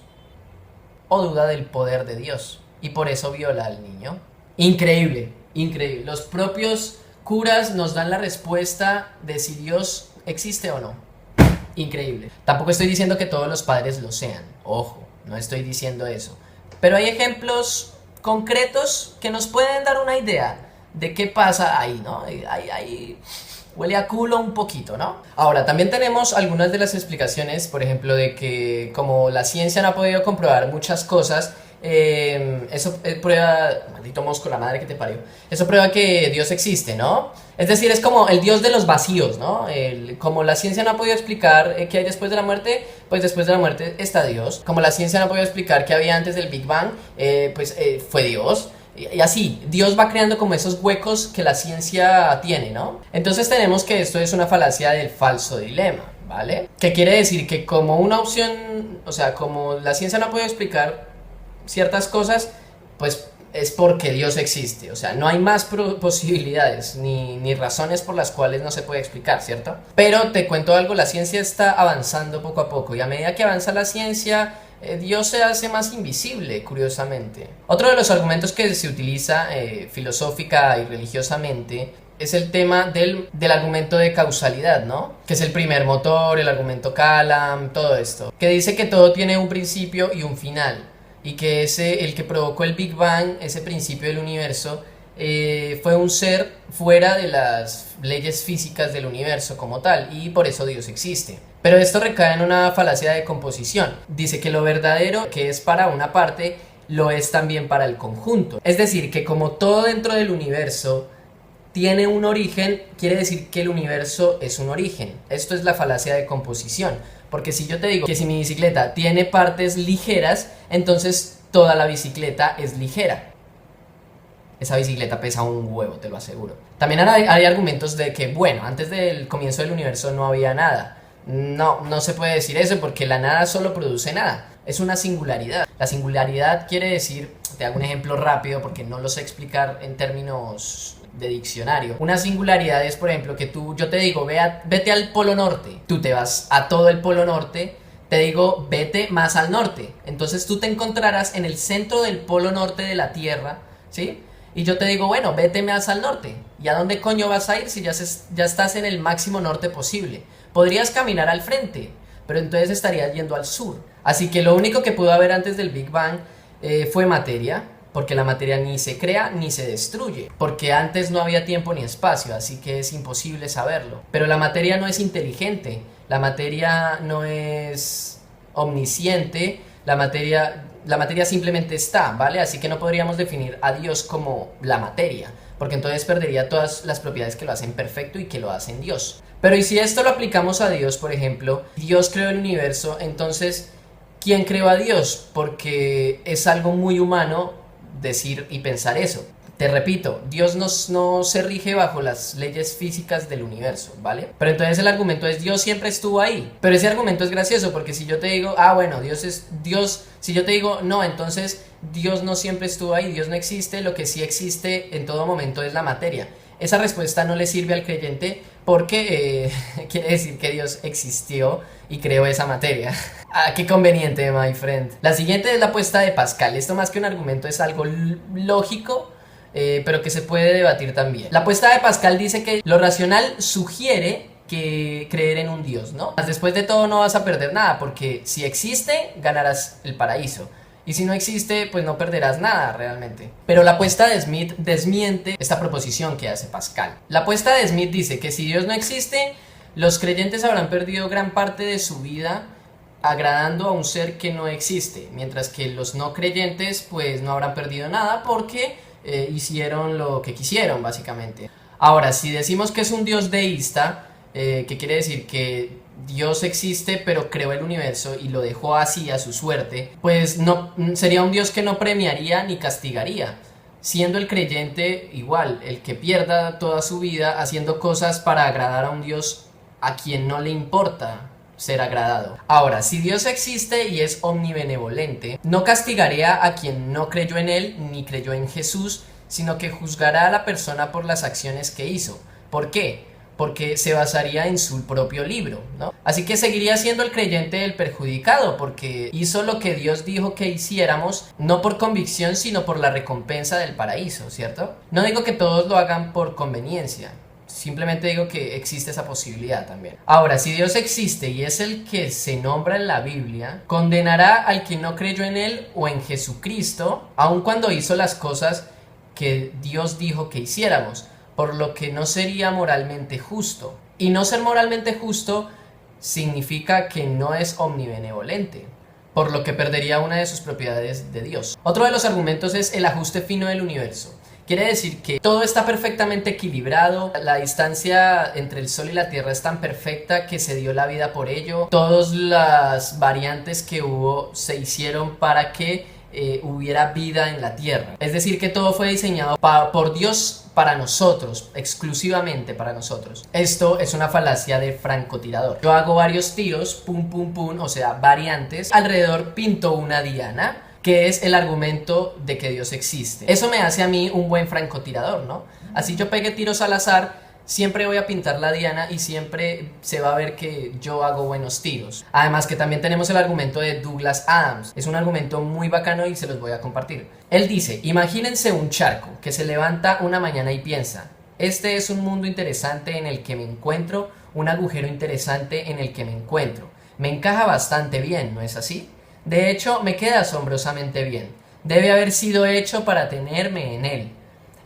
o duda del poder de Dios y por eso viola al niño. Increíble, increíble. Los propios curas nos dan la respuesta de si Dios existe o no. Increíble. Tampoco estoy diciendo que todos los padres lo sean, ojo, no estoy diciendo eso. Pero hay ejemplos concretos que nos pueden dar una idea de qué pasa ahí, ¿no? Ahí huele a culo un poquito, ¿no? Ahora, también tenemos algunas de las explicaciones, por ejemplo, de que como la ciencia no ha podido comprobar muchas cosas, eso prueba, maldito mosco, la madre que te parió, eso prueba que Dios existe, ¿no? Es decir, es como el Dios de los vacíos, ¿no? Como la ciencia no ha podido explicar qué hay después de la muerte, pues después de la muerte está Dios. Como la ciencia no ha podido explicar qué había antes del Big Bang, fue Dios. Y así, Dios va creando como esos huecos que la ciencia tiene, ¿no? Entonces tenemos que esto es una falacia del falso dilema, ¿vale? Que quiere decir que como una opción, o sea, como la ciencia no puede explicar ciertas cosas, pues es porque Dios existe, o sea, no hay más posibilidades ni razones por las cuales no se puede explicar, ¿cierto? Pero te cuento algo, la ciencia está avanzando poco a poco y a medida que avanza la ciencia, Dios se hace más invisible, curiosamente. Otro de los argumentos que se utiliza filosófica y religiosamente es el tema del argumento de causalidad, ¿no? Que es el primer motor, el argumento Kalam, todo esto. Que dice que todo tiene un principio y un final. Y que el que provocó el Big Bang, ese principio del universo, fue un ser fuera de las leyes físicas del universo como tal, y por eso Dios existe. Pero esto recae en una falacia de composición. Dice que lo verdadero que es para una parte, lo es también para el conjunto. Es decir, que como todo dentro del universo tiene un origen, quiere decir que el universo es un origen. Esto es la falacia de composición. Porque si yo te digo que si mi bicicleta tiene partes ligeras, entonces toda la bicicleta es ligera. Esa bicicleta pesa un huevo, te lo aseguro. También hay argumentos de que, bueno, antes del comienzo del universo no había nada. No se puede decir eso porque la nada solo produce nada. Es una singularidad. La singularidad quiere decir, te hago un ejemplo rápido porque no lo sé explicar en términos de diccionario. Una singularidad es, por ejemplo, que yo te digo, vete al polo norte. Tú te vas a todo el polo norte, te digo, vete más al norte. Entonces tú te encontrarás en el centro del polo norte de la Tierra, ¿sí? Y yo te digo, bueno, vete más al norte. ¿Y a dónde coño vas a ir si ya estás en el máximo norte posible? Podrías caminar al frente, pero entonces estarías yendo al sur. Así que lo único que pudo haber antes del Big Bang fue materia, porque la materia ni se crea ni se destruye, porque antes no había tiempo ni espacio, así que es imposible saberlo. Pero la materia no es inteligente, la materia no es omnisciente, la materia simplemente está, ¿vale? Así que no podríamos definir a Dios como la materia, porque entonces perdería todas las propiedades que lo hacen perfecto y que lo hacen Dios. Pero ¿y si esto lo aplicamos a Dios, por ejemplo? Dios creó el universo, entonces, ¿quién creó a Dios? Porque es algo muy humano decir y pensar eso. Te repito, Dios no se rige bajo las leyes físicas del universo, ¿vale? Pero entonces el argumento es Dios siempre estuvo ahí. Pero ese argumento es gracioso porque si yo te digo, bueno, Dios es Dios, si yo te digo, no, entonces Dios no siempre estuvo ahí, Dios no existe, lo que sí existe en todo momento es la materia. Esa respuesta no le sirve al creyente porque quiere decir que Dios existió y creó esa materia. Qué conveniente, my friend. La siguiente es la apuesta de Pascal. Esto más que un argumento es algo lógico, pero que se puede debatir también. La apuesta de Pascal dice que lo racional sugiere que creer en un Dios, ¿no? Después de todo no vas a perder nada, porque si existe, ganarás el paraíso. Y si no existe, pues no perderás nada realmente. Pero la apuesta de Smith desmiente esta proposición que hace Pascal. La apuesta de Smith dice que si Dios no existe, los creyentes habrán perdido gran parte de su vida agradando a un ser que no existe, mientras que los no creyentes pues no habrán perdido nada porque hicieron lo que quisieron, básicamente. Ahora, si decimos que es un Dios deísta, que quiere decir que Dios existe pero creó el universo y lo dejó así a su suerte, pues no sería un Dios que no premiaría ni castigaría, siendo el creyente igual, el que pierda toda su vida haciendo cosas para agradar a un Dios a quien no le importa ser agradado. Ahora, si Dios existe y es omnibenevolente, no castigaría a quien no creyó en Él ni creyó en Jesús, sino que juzgará a la persona por las acciones que hizo. ¿Por qué? Porque se basaría en su propio libro, ¿no? Así que seguiría siendo el creyente el perjudicado, porque hizo lo que Dios dijo que hiciéramos, no por convicción, sino por la recompensa del paraíso, ¿cierto? No digo que todos lo hagan por conveniencia, simplemente digo que existe esa posibilidad también. Ahora, si Dios existe y es el que se nombra en la Biblia, condenará al que no creyó en Él o en Jesucristo, aun cuando hizo las cosas que Dios dijo que hiciéramos, por lo que no sería moralmente justo. Y no ser moralmente justo significa que no es omnibenevolente, por lo que perdería una de sus propiedades de Dios. Otro de los argumentos es el ajuste fino del universo. Quiere decir que todo está perfectamente equilibrado, la distancia entre el Sol y la Tierra es tan perfecta que se dio la vida por ello, todas las variantes que hubo se hicieron para que hubiera vida en la Tierra. Es decir, que todo fue diseñado por Dios para nosotros, exclusivamente para nosotros. Esto es una falacia de francotirador. Yo hago varios tiros, pum pum pum, o sea, variantes, alrededor pinto una diana, que es el argumento de que Dios existe. Eso me hace a mí un buen francotirador, ¿no? Así yo pegue tiros al azar, siempre voy a pintar la diana y siempre se va a ver que yo hago buenos tiros. Además que también tenemos el argumento de Douglas Adams. Es un argumento muy bacano y se los voy a compartir. Él dice, imagínense un charco que se levanta una mañana y piensa, este es un mundo interesante en el que me encuentro, un agujero interesante en el que me encuentro. Me encaja bastante bien, ¿no es así? De hecho, me queda asombrosamente bien. Debe haber sido hecho para tenerme en él.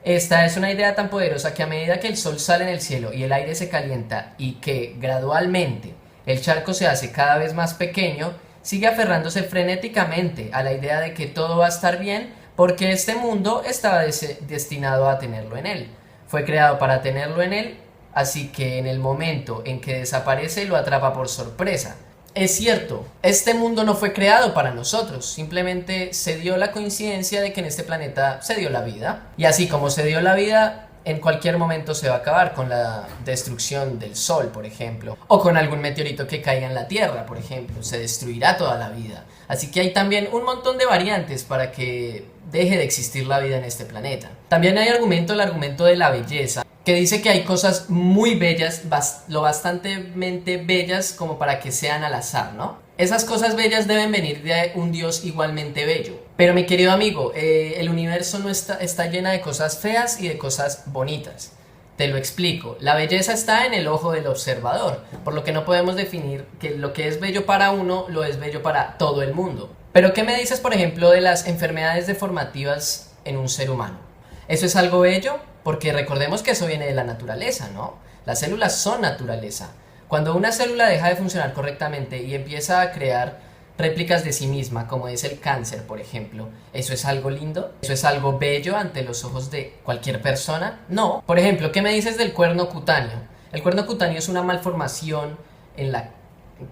Esta es una idea tan poderosa que a medida que el sol sale en el cielo y el aire se calienta y que gradualmente el charco se hace cada vez más pequeño, sigue aferrándose frenéticamente a la idea de que todo va a estar bien porque este mundo estaba destinado a tenerlo en él. Fue creado para tenerlo en él, así que en el momento en que desaparece lo atrapa por sorpresa. Es cierto, este mundo no fue creado para nosotros, simplemente se dio la coincidencia de que en este planeta se dio la vida. Y así como se dio la vida, en cualquier momento se va a acabar con la destrucción del Sol, por ejemplo. O con algún meteorito que caiga en la Tierra, por ejemplo. Se destruirá toda la vida. Así que hay también un montón de variantes para que deje de existir la vida en este planeta. También hay el argumento de la belleza, que dice que hay cosas muy bellas, lo bastantemente bellas como para que sean al azar, ¿no? Esas cosas bellas deben venir de un Dios igualmente bello. Pero mi querido amigo, el universo no está llena de cosas feas y de cosas bonitas. Te lo explico. La belleza está en el ojo del observador, por lo que no podemos definir que lo que es bello para uno lo es bello para todo el mundo. Pero ¿qué me dices, por ejemplo, de las enfermedades deformativas en un ser humano? ¿Eso es algo bello? Porque recordemos que eso viene de la naturaleza, ¿no? Las células son naturaleza. Cuando una célula deja de funcionar correctamente y empieza a crear réplicas de sí misma, como es el cáncer, por ejemplo, ¿eso es algo lindo? ¿Eso es algo bello ante los ojos de cualquier persona? No. Por ejemplo, ¿qué me dices del cuerno cutáneo? El cuerno cutáneo es una malformación en la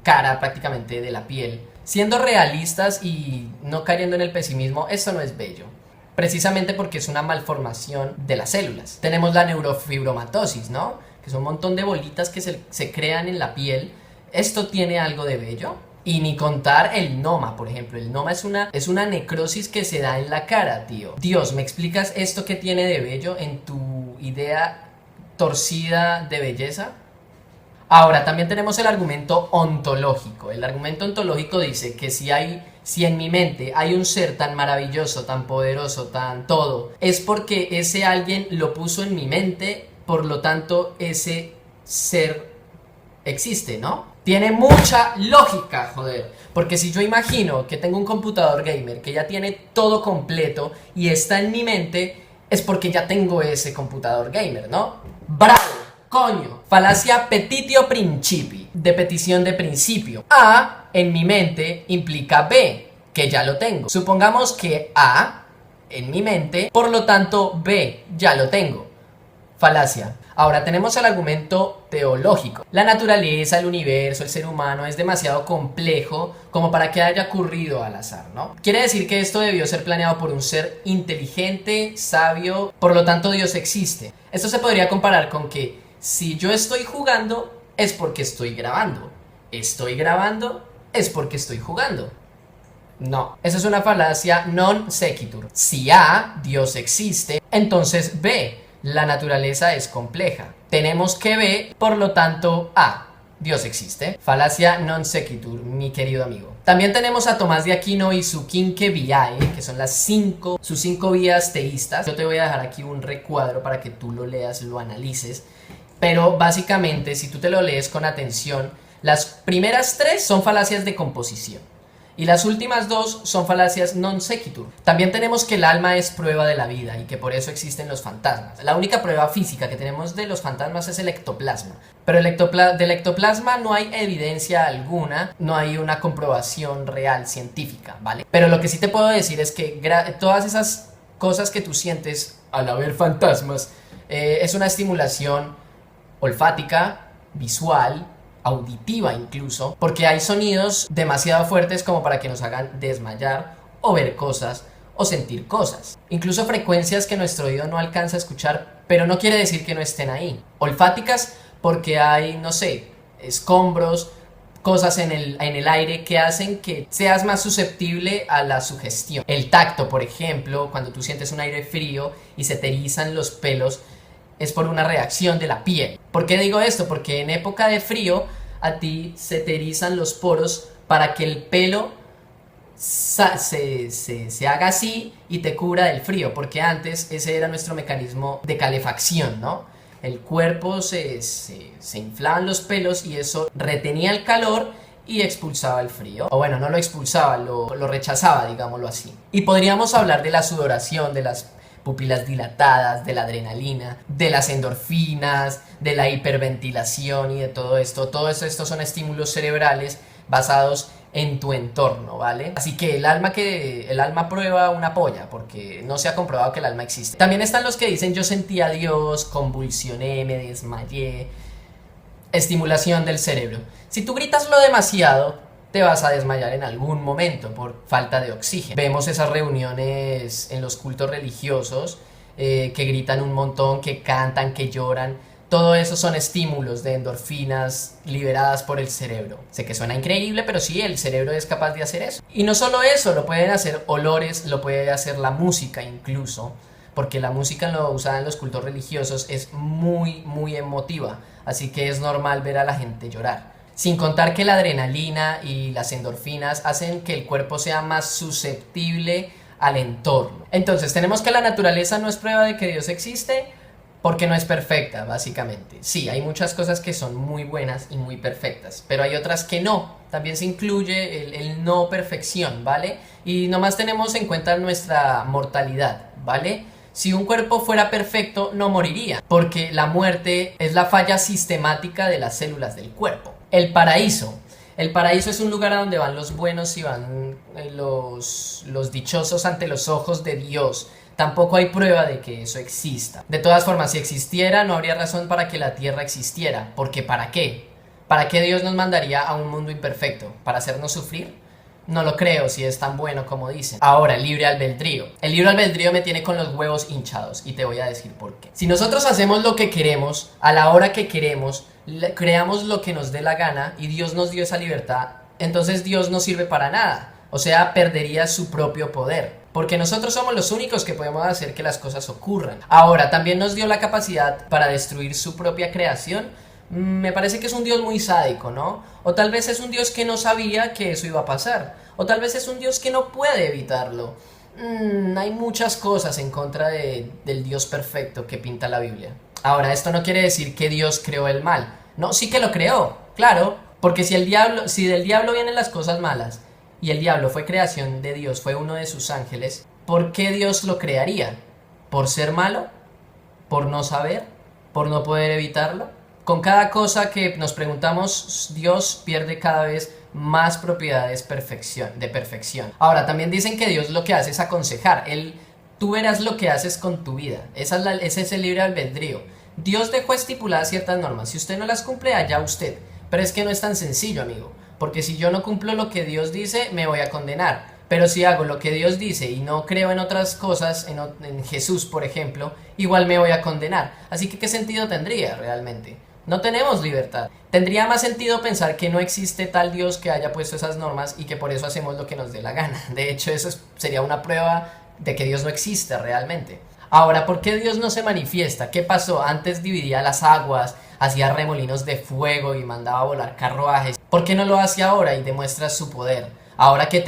cara prácticamente de la piel. Siendo realistas y no cayendo en el pesimismo, eso no es bello. Precisamente porque es una malformación de las células. Tenemos la neurofibromatosis, ¿no? Que son un montón de bolitas que se crean en la piel. ¿Esto tiene algo de bello? Y ni contar el noma, por ejemplo. El noma es una necrosis que se da en la cara, tío. Dios, ¿me explicas esto que tiene de bello en tu idea torcida de belleza? Ahora, también tenemos el argumento ontológico. El argumento ontológico dice que si en mi mente hay un ser tan maravilloso, tan poderoso, tan todo, es porque ese alguien lo puso en mi mente, por lo tanto ese ser existe, ¿no? Tiene mucha lógica, joder. Porque si yo imagino que tengo un computador gamer que ya tiene todo completo y está en mi mente, es porque ya tengo ese computador gamer, ¿no? ¡Bravo! Coño, falacia petitio principi, de petición de principio. A, en mi mente, implica B, que ya lo tengo. Supongamos que A, en mi mente, por lo tanto B, ya lo tengo. Falacia. Ahora tenemos el argumento teológico. La naturaleza, el universo, el ser humano es demasiado complejo como para que haya ocurrido al azar, ¿no? Quiere decir que esto debió ser planeado por un ser inteligente, sabio, por lo tanto Dios existe. Esto se podría comparar con que si yo estoy jugando es porque estoy grabando. Estoy grabando es porque estoy jugando. No, esa es una falacia non sequitur. Si A, Dios existe, entonces B, la naturaleza es compleja. Tenemos que B, por lo tanto A, Dios existe. Falacia non sequitur, mi querido amigo. También tenemos a Tomás de Aquino y su Quinque Viae, que son sus cinco vías teístas. Yo te voy a dejar aquí un recuadro para que tú lo leas, lo analices. Pero básicamente, si tú te lo lees con atención, las primeras tres son falacias de composición. Y las últimas dos son falacias non sequitur. También tenemos que el alma es prueba de la vida y que por eso existen los fantasmas. La única prueba física que tenemos de los fantasmas es el ectoplasma. Pero del ectoplasma no hay evidencia alguna, no hay una comprobación real científica, ¿vale? Pero lo que sí te puedo decir es que todas esas cosas que tú sientes al haber fantasmas es una estimulación olfática, visual, auditiva incluso, porque hay sonidos demasiado fuertes como para que nos hagan desmayar o ver cosas o sentir cosas. Incluso frecuencias que nuestro oído no alcanza a escuchar, pero no quiere decir que no estén ahí. Olfáticas porque hay, no sé, escombros, cosas en el aire que hacen que seas más susceptible a la sugestión. El tacto, por ejemplo, cuando tú sientes un aire frío y se te erizan los pelos, es por una reacción de la piel. ¿Por qué digo esto? Porque en época de frío a ti se te erizan los poros para que el pelo se haga así y te cubra del frío, porque antes ese era nuestro mecanismo de calefacción, ¿no? El cuerpo se inflaban los pelos y eso retenía el calor y expulsaba el frío. O bueno, no lo expulsaba, lo rechazaba, digámoslo así. Y podríamos hablar de la sudoración, de las pupilas dilatadas, de la adrenalina, de las endorfinas, de la hiperventilación y de todo esto. Todo esto son estímulos cerebrales basados en tu entorno, ¿vale? Así que el alma prueba una polla, porque no se ha comprobado que el alma existe. También están los que dicen yo sentí a Dios, convulsioné, me desmayé. Estimulación del cerebro. Si tú gritas lo demasiado, te vas a desmayar en algún momento por falta de oxígeno. Vemos esas reuniones en los cultos religiosos que gritan un montón, que cantan, que lloran. Todo eso son estímulos de endorfinas liberadas por el cerebro. Sé que suena increíble, pero sí, el cerebro es capaz de hacer eso. Y no solo eso, lo pueden hacer olores, lo puede hacer la música incluso, porque la música usada en los cultos religiosos es muy, muy emotiva. Así que es normal ver a la gente llorar. Sin contar que la adrenalina y las endorfinas hacen que el cuerpo sea más susceptible al entorno. Entonces tenemos que la naturaleza no es prueba de que Dios existe porque no es perfecta, básicamente. Sí, hay muchas cosas que son muy buenas y muy perfectas, pero hay otras que no. También se incluye el no perfección, ¿vale? Y nomás tenemos en cuenta nuestra mortalidad, ¿vale? Si un cuerpo fuera perfecto, no moriría, porque la muerte es la falla sistemática de las células del cuerpo. El paraíso. El paraíso es un lugar a donde van los buenos y van los dichosos ante los ojos de Dios. Tampoco hay prueba de que eso exista. De todas formas, si existiera, no habría razón para que la tierra existiera. Porque ¿para qué? ¿Para qué Dios nos mandaría a un mundo imperfecto? ¿Para hacernos sufrir? No lo creo si es tan bueno como dicen. Ahora, el libre albedrío. El libre albedrío me tiene con los huevos hinchados y te voy a decir por qué. Si nosotros hacemos lo que queremos, a la hora que queremos, creamos lo que nos dé la gana y Dios nos dio esa libertad, entonces Dios no sirve para nada. O sea, perdería su propio poder. Porque nosotros somos los únicos que podemos hacer que las cosas ocurran. Ahora, también nos dio la capacidad para destruir su propia creación. Me parece que es un Dios muy sádico, ¿no? O tal vez es un Dios que no sabía que eso iba a pasar. O tal vez es un Dios que no puede evitarlo. Hay muchas cosas en contra del Dios perfecto que pinta la Biblia. Ahora, esto no quiere decir que Dios creó el mal. No, sí que lo creó, claro. Porque si del diablo vienen las cosas malas y el diablo fue creación de Dios, fue uno de sus ángeles, ¿por qué Dios lo crearía? ¿Por ser malo? ¿Por no saber? ¿Por no poder evitarlo? Con cada cosa que nos preguntamos, Dios pierde cada vez más propiedades de perfección. Ahora, también dicen que Dios lo que hace es aconsejar. Tú verás lo que haces con tu vida. Ese es el libre albedrío. Dios dejó estipuladas ciertas normas. Si usted no las cumple, allá usted. Pero es que no es tan sencillo, amigo. Porque si yo no cumplo lo que Dios dice, me voy a condenar. Pero si hago lo que Dios dice y no creo en otras cosas, en Jesús, por ejemplo, igual me voy a condenar. Así que, ¿qué sentido tendría realmente? No tenemos libertad. Tendría más sentido pensar que no existe tal Dios que haya puesto esas normas y que por eso hacemos lo que nos dé la gana. De hecho, sería una prueba de que Dios no existe realmente. Ahora, ¿por qué Dios no se manifiesta? ¿Qué pasó? Antes dividía las aguas, hacía remolinos de fuego y mandaba a volar carruajes. ¿Por qué no lo hace ahora y demuestra su poder? Ahora que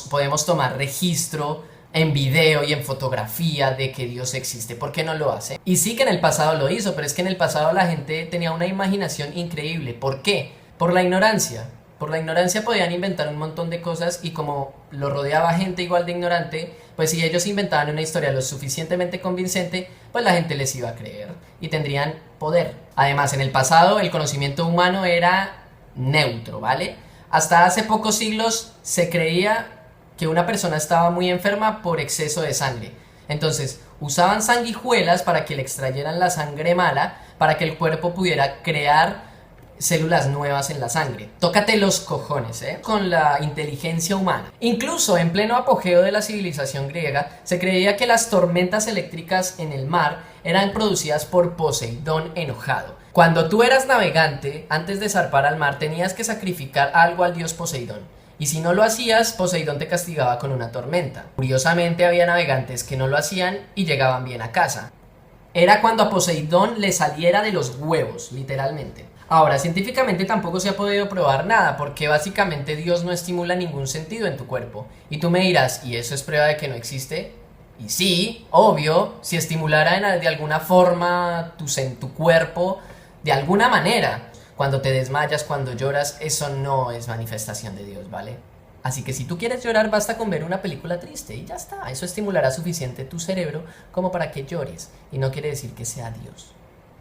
podemos tomar registro en video y en fotografía de que Dios existe, ¿por qué no lo hace? Y sí que en el pasado lo hizo, pero es que en el pasado la gente tenía una imaginación increíble. ¿Por qué? Por la ignorancia. Por la ignorancia podían inventar un montón de cosas y como lo rodeaba gente igual de ignorante, pues si ellos inventaban una historia lo suficientemente convincente, pues la gente les iba a creer y tendrían poder. Además, en el pasado el conocimiento humano era neutro, ¿vale? Hasta hace pocos siglos se creía que una persona estaba muy enferma por exceso de sangre. Entonces, usaban sanguijuelas para que le extrayeran la sangre mala, para que el cuerpo pudiera crear células nuevas en la sangre. Tócate los cojones, con la inteligencia humana. Incluso en pleno apogeo de la civilización griega, se creía que las tormentas eléctricas en el mar eran producidas por Poseidón enojado. Cuando tú eras navegante, antes de zarpar al mar, tenías que sacrificar algo al dios Poseidón. Y si no lo hacías, Poseidón te castigaba con una tormenta. Curiosamente, había navegantes que no lo hacían y llegaban bien a casa. Era cuando a Poseidón le saliera de los huevos, literalmente. Ahora, científicamente tampoco se ha podido probar nada, porque básicamente Dios no estimula ningún sentido en tu cuerpo. Y tú me dirás, ¿y eso es prueba de que no existe? Y sí, obvio, si estimulara de alguna forma tu cuerpo, de alguna manera. Cuando te desmayas, cuando lloras, eso no es manifestación de Dios, ¿vale? Así que si tú quieres llorar, basta con ver una película triste y ya está. Eso estimulará suficiente tu cerebro como para que llores. Y no quiere decir que sea Dios.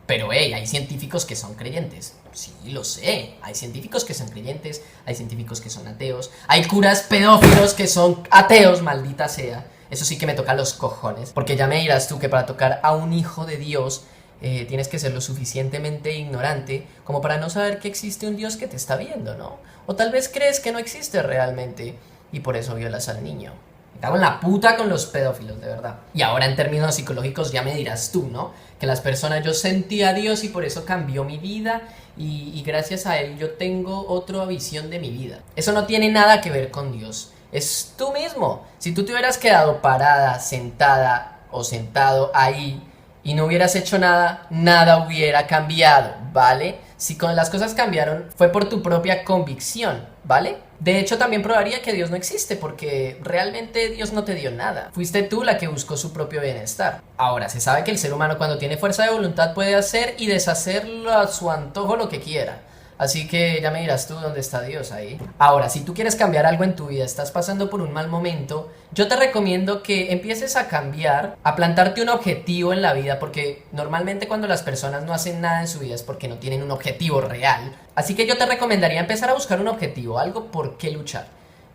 Pero hey, hay científicos que son creyentes. Sí, lo sé. Hay científicos que son creyentes, hay científicos que son ateos, hay curas pedófilos que son ateos, maldita sea. Eso sí que me toca los cojones. Porque ya me dirás tú que para tocar a un hijo de Dios tienes que ser lo suficientemente ignorante como para no saber que existe un Dios que te está viendo, ¿no? O tal vez crees que no existe realmente y por eso violas al niño. Me cago en la puta con los pedófilos, de verdad. Y ahora en términos psicológicos ya me dirás tú, ¿no? Que las personas, yo sentí a Dios y por eso cambió mi vida y gracias a él yo tengo otra visión de mi vida. Eso no tiene nada que ver con Dios. Es tú mismo. Si tú te hubieras quedado parada, sentada o sentado ahí y no hubieras hecho nada, nada hubiera cambiado, ¿vale? Si con las cosas cambiaron fue por tu propia convicción, ¿vale? De hecho, también probaría que Dios no existe, porque realmente Dios no te dio nada. Fuiste tú la que buscó su propio bienestar. Ahora, se sabe que el ser humano cuando tiene fuerza de voluntad puede hacer y deshacerlo a su antojo lo que quiera. Así que ya me dirás tú dónde está Dios ahí. Ahora, si tú quieres cambiar algo en tu vida, estás pasando por un mal momento, yo te recomiendo que empieces a cambiar, a plantarte un objetivo en la vida, porque normalmente cuando las personas no hacen nada en su vida es porque no tienen un objetivo real. Así que yo te recomendaría empezar a buscar un objetivo, algo por qué luchar.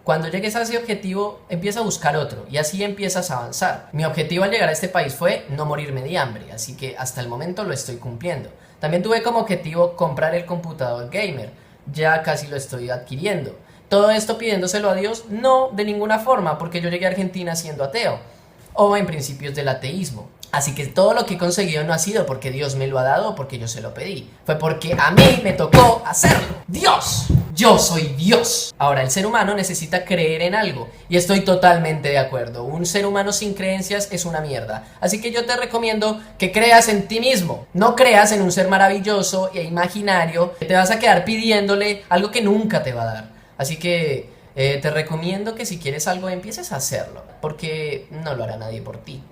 Cuando llegues a ese objetivo, empieza a buscar otro y así empiezas a avanzar. Mi objetivo al llegar a este país fue no morirme de hambre, así que hasta el momento lo estoy cumpliendo. También tuve como objetivo comprar el computador gamer, ya casi lo estoy adquiriendo. ¿Todo esto pidiéndoselo a Dios? No, de ninguna forma, porque yo llegué a Argentina siendo ateo, o en principios del ateísmo. Así que todo lo que he conseguido no ha sido porque Dios me lo ha dado o porque yo se lo pedí. Fue porque a mí me tocó hacerlo. ¡Dios! Yo soy Dios. Ahora, el ser humano necesita creer en algo. Y estoy totalmente de acuerdo. Un ser humano sin creencias es una mierda. Así que yo te recomiendo que creas en ti mismo. No creas en un ser maravilloso e imaginario que te vas a quedar pidiéndole algo que nunca te va a dar. Así que te recomiendo que si quieres algo empieces a hacerlo. Porque no lo hará nadie por ti.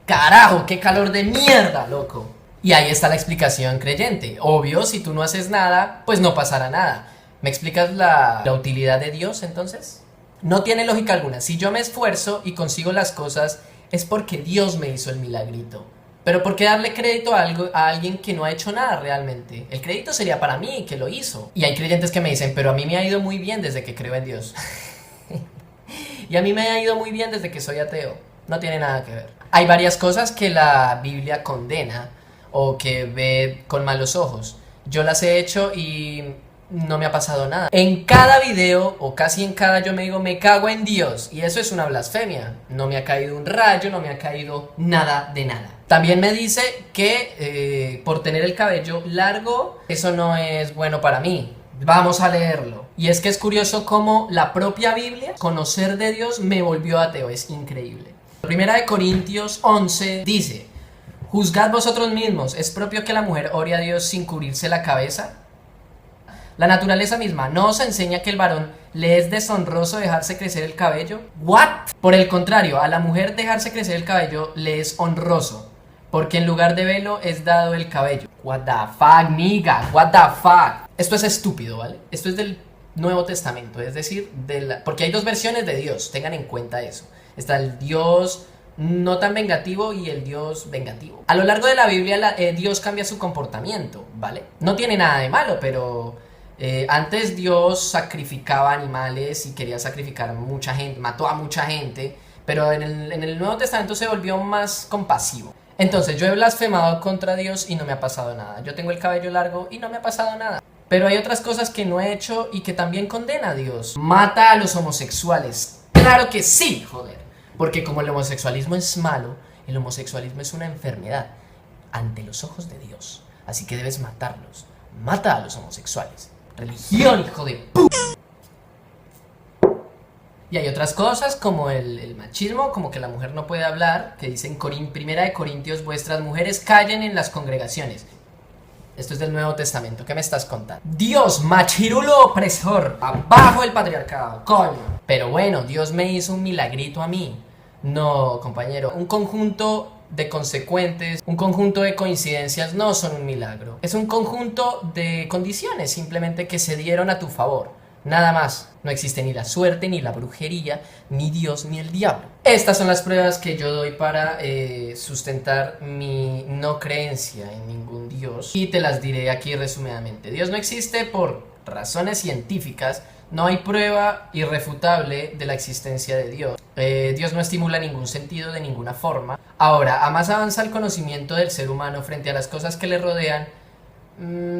¡Carajo! ¡Qué calor de mierda, loco! Y ahí está la explicación creyente. Obvio, si tú no haces nada, pues no pasará nada. ¿Me explicas la utilidad de Dios entonces? No tiene lógica alguna. Si yo me esfuerzo y consigo las cosas, es porque Dios me hizo el milagrito. Pero ¿por qué darle crédito a alguien que no ha hecho nada realmente? El crédito sería para mí, que lo hizo. Y hay creyentes que me dicen, pero a mí me ha ido muy bien desde que creo en Dios. Y a mí me ha ido muy bien desde que soy ateo. No tiene nada que ver. Hay varias cosas que la Biblia condena. o que ve con malos ojos. Yo las he hecho y no me ha pasado nada. En cada video, o casi en cada, yo me digo, me cago en Dios. Y eso es una blasfemia. No me ha caído un rayo, no me ha caído nada de nada. También me dice que por tener el cabello largo, eso no es bueno para mí. Vamos a leerlo. Y es que es curioso cómo la propia Biblia, conocer de Dios, me volvió ateo. Es increíble. Primera de Corintios 11 dice: juzgad vosotros mismos, ¿es propio que la mujer ore a Dios sin cubrirse la cabeza? La naturaleza misma no os enseña que el varón le es deshonroso dejarse crecer el cabello. ¿What? Por el contrario, a la mujer dejarse crecer el cabello le es honroso, porque en lugar de velo es dado el cabello. What the fuck, nigga, what the fuck. Esto es estúpido, ¿vale? Esto es del Nuevo Testamento, es decir, porque hay dos versiones de Dios, tengan en cuenta eso. Está el Dios no tan vengativo y el Dios vengativo. A lo largo de la Biblia Dios cambia su comportamiento, ¿vale? No tiene nada de malo, pero antes Dios sacrificaba animales y quería sacrificar a mucha gente, mató a mucha gente, pero en el Nuevo Testamento se volvió más compasivo. Entonces yo he blasfemado contra Dios y no me ha pasado nada. Yo tengo el cabello largo y no me ha pasado nada. Pero hay otras cosas que no he hecho y que también condena a Dios. Mata a los homosexuales. Claro que sí, joder. Porque como el homosexualismo es malo, el homosexualismo es una enfermedad ante los ojos de Dios. Así que debes matarlos. Mata a los homosexuales. Religión, hijo de puta. Y hay otras cosas como el machismo, como que la mujer no puede hablar, que dice en Primera de Corintios: vuestras mujeres callen en las congregaciones. Esto es del Nuevo Testamento, ¿qué me estás contando? Dios, machirulo opresor, abajo el patriarcado, coño. Pero bueno, Dios me hizo un milagrito a mí. No, compañero, un conjunto de consecuentes, un conjunto de coincidencias no son un milagro. Es un conjunto de condiciones simplemente que se dieron a tu favor. Nada más. No existe ni la suerte, ni la brujería, ni Dios, ni el diablo. Estas son las pruebas que yo doy para sustentar mi no creencia en ningún Dios. Y te las diré aquí resumidamente. Dios no existe por razones científicas. No hay prueba irrefutable de la existencia de Dios. Dios no estimula ningún sentido de ninguna forma. Ahora, a más avanza el conocimiento del ser humano frente a las cosas que le rodean,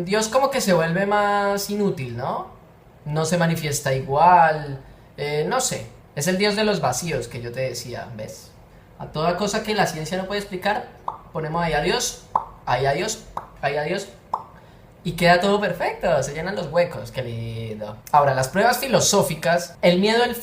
Dios como que se vuelve más inútil, ¿no? No se manifiesta igual, no sé, es el Dios de los vacíos que yo te decía, ¿ves? A toda cosa que la ciencia no puede explicar, ponemos ahí a Dios, ahí a Dios, ahí a Dios, y queda todo perfecto, se llenan los huecos, qué lindo. Ahora, las pruebas filosóficas, el miedo al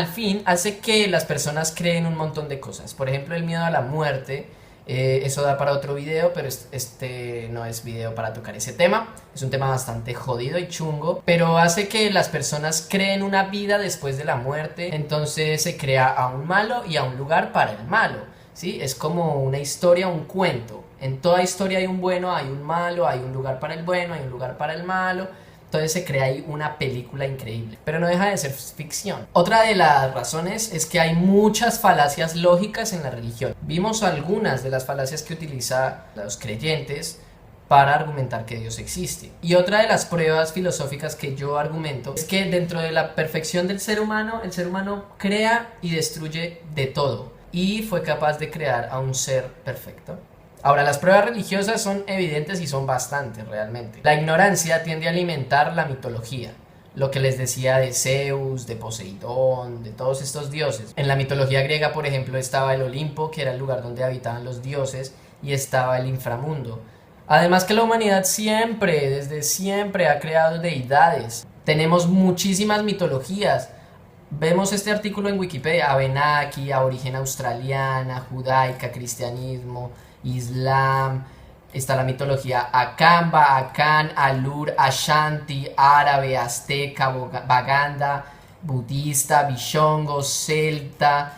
fin hace que las personas creen un montón de cosas. Por ejemplo, el miedo a la muerte. Eso da para otro video, pero este no es video para tocar ese tema. Es un tema bastante jodido y chungo, pero hace que las personas creen una vida después de la muerte. Entonces se crea a un malo y a un lugar para el malo, ¿sí? Es como una historia, un cuento. En toda historia hay un bueno, hay un malo, hay un lugar para el bueno, hay un lugar para el malo. Entonces se crea ahí una película increíble, pero no deja de ser ficción. Otra de las razones es que hay muchas falacias lógicas en la religión. Vimos algunas de las falacias que utilizan los creyentes para argumentar que Dios existe. Y otra de las pruebas filosóficas que yo argumento es que dentro de la perfección del ser humano, el ser humano crea y destruye de todo. Y fue capaz de crear a un ser perfecto. Ahora, las pruebas religiosas son evidentes y son bastantes realmente. La ignorancia tiende a alimentar la mitología. Lo que les decía de Zeus, de Poseidón, de todos estos dioses. En la mitología griega, por ejemplo, estaba el Olimpo, que era el lugar donde habitaban los dioses, y estaba el inframundo. Además que la humanidad desde siempre ha creado deidades. Tenemos muchísimas mitologías. Vemos este artículo en Wikipedia: Abenaki, aborigen australiana, judaica, cristianismo, Islam. Está la mitología Akamba, Akan, Alur, Ashanti, árabe, azteca, baganda, budista, bishongo, celta,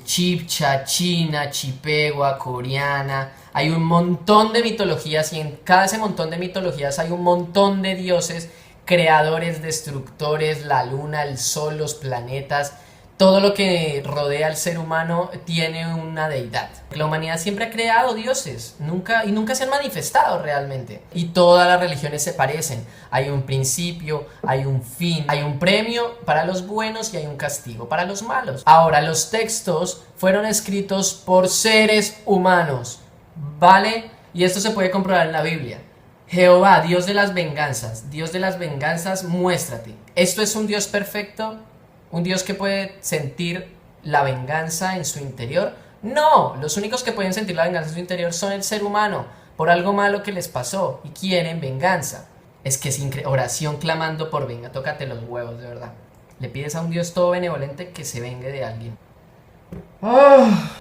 chibcha, china, chipegua, coreana. Hay un montón de mitologías y en cada ese montón de mitologías hay un montón de dioses, creadores, destructores, la luna, el sol, los planetas. Todo lo que rodea al ser humano tiene una deidad. La humanidad siempre ha creado dioses, nunca se han manifestado realmente. Y todas las religiones se parecen. Hay un principio, hay un fin, hay un premio para los buenos y hay un castigo para los malos. Ahora, los textos fueron escritos por seres humanos, ¿vale? Y esto se puede comprobar en la Biblia. Jehová, Dios de las venganzas, muéstrate. ¿Esto es un Dios perfecto? ¿Un Dios que puede sentir la venganza en su interior? No, los únicos que pueden sentir la venganza en su interior son el ser humano, por algo malo que les pasó y quieren venganza. Es que es oración clamando por venga, tócate los huevos, de verdad. Le pides a un Dios todo benevolente que se vengue de alguien.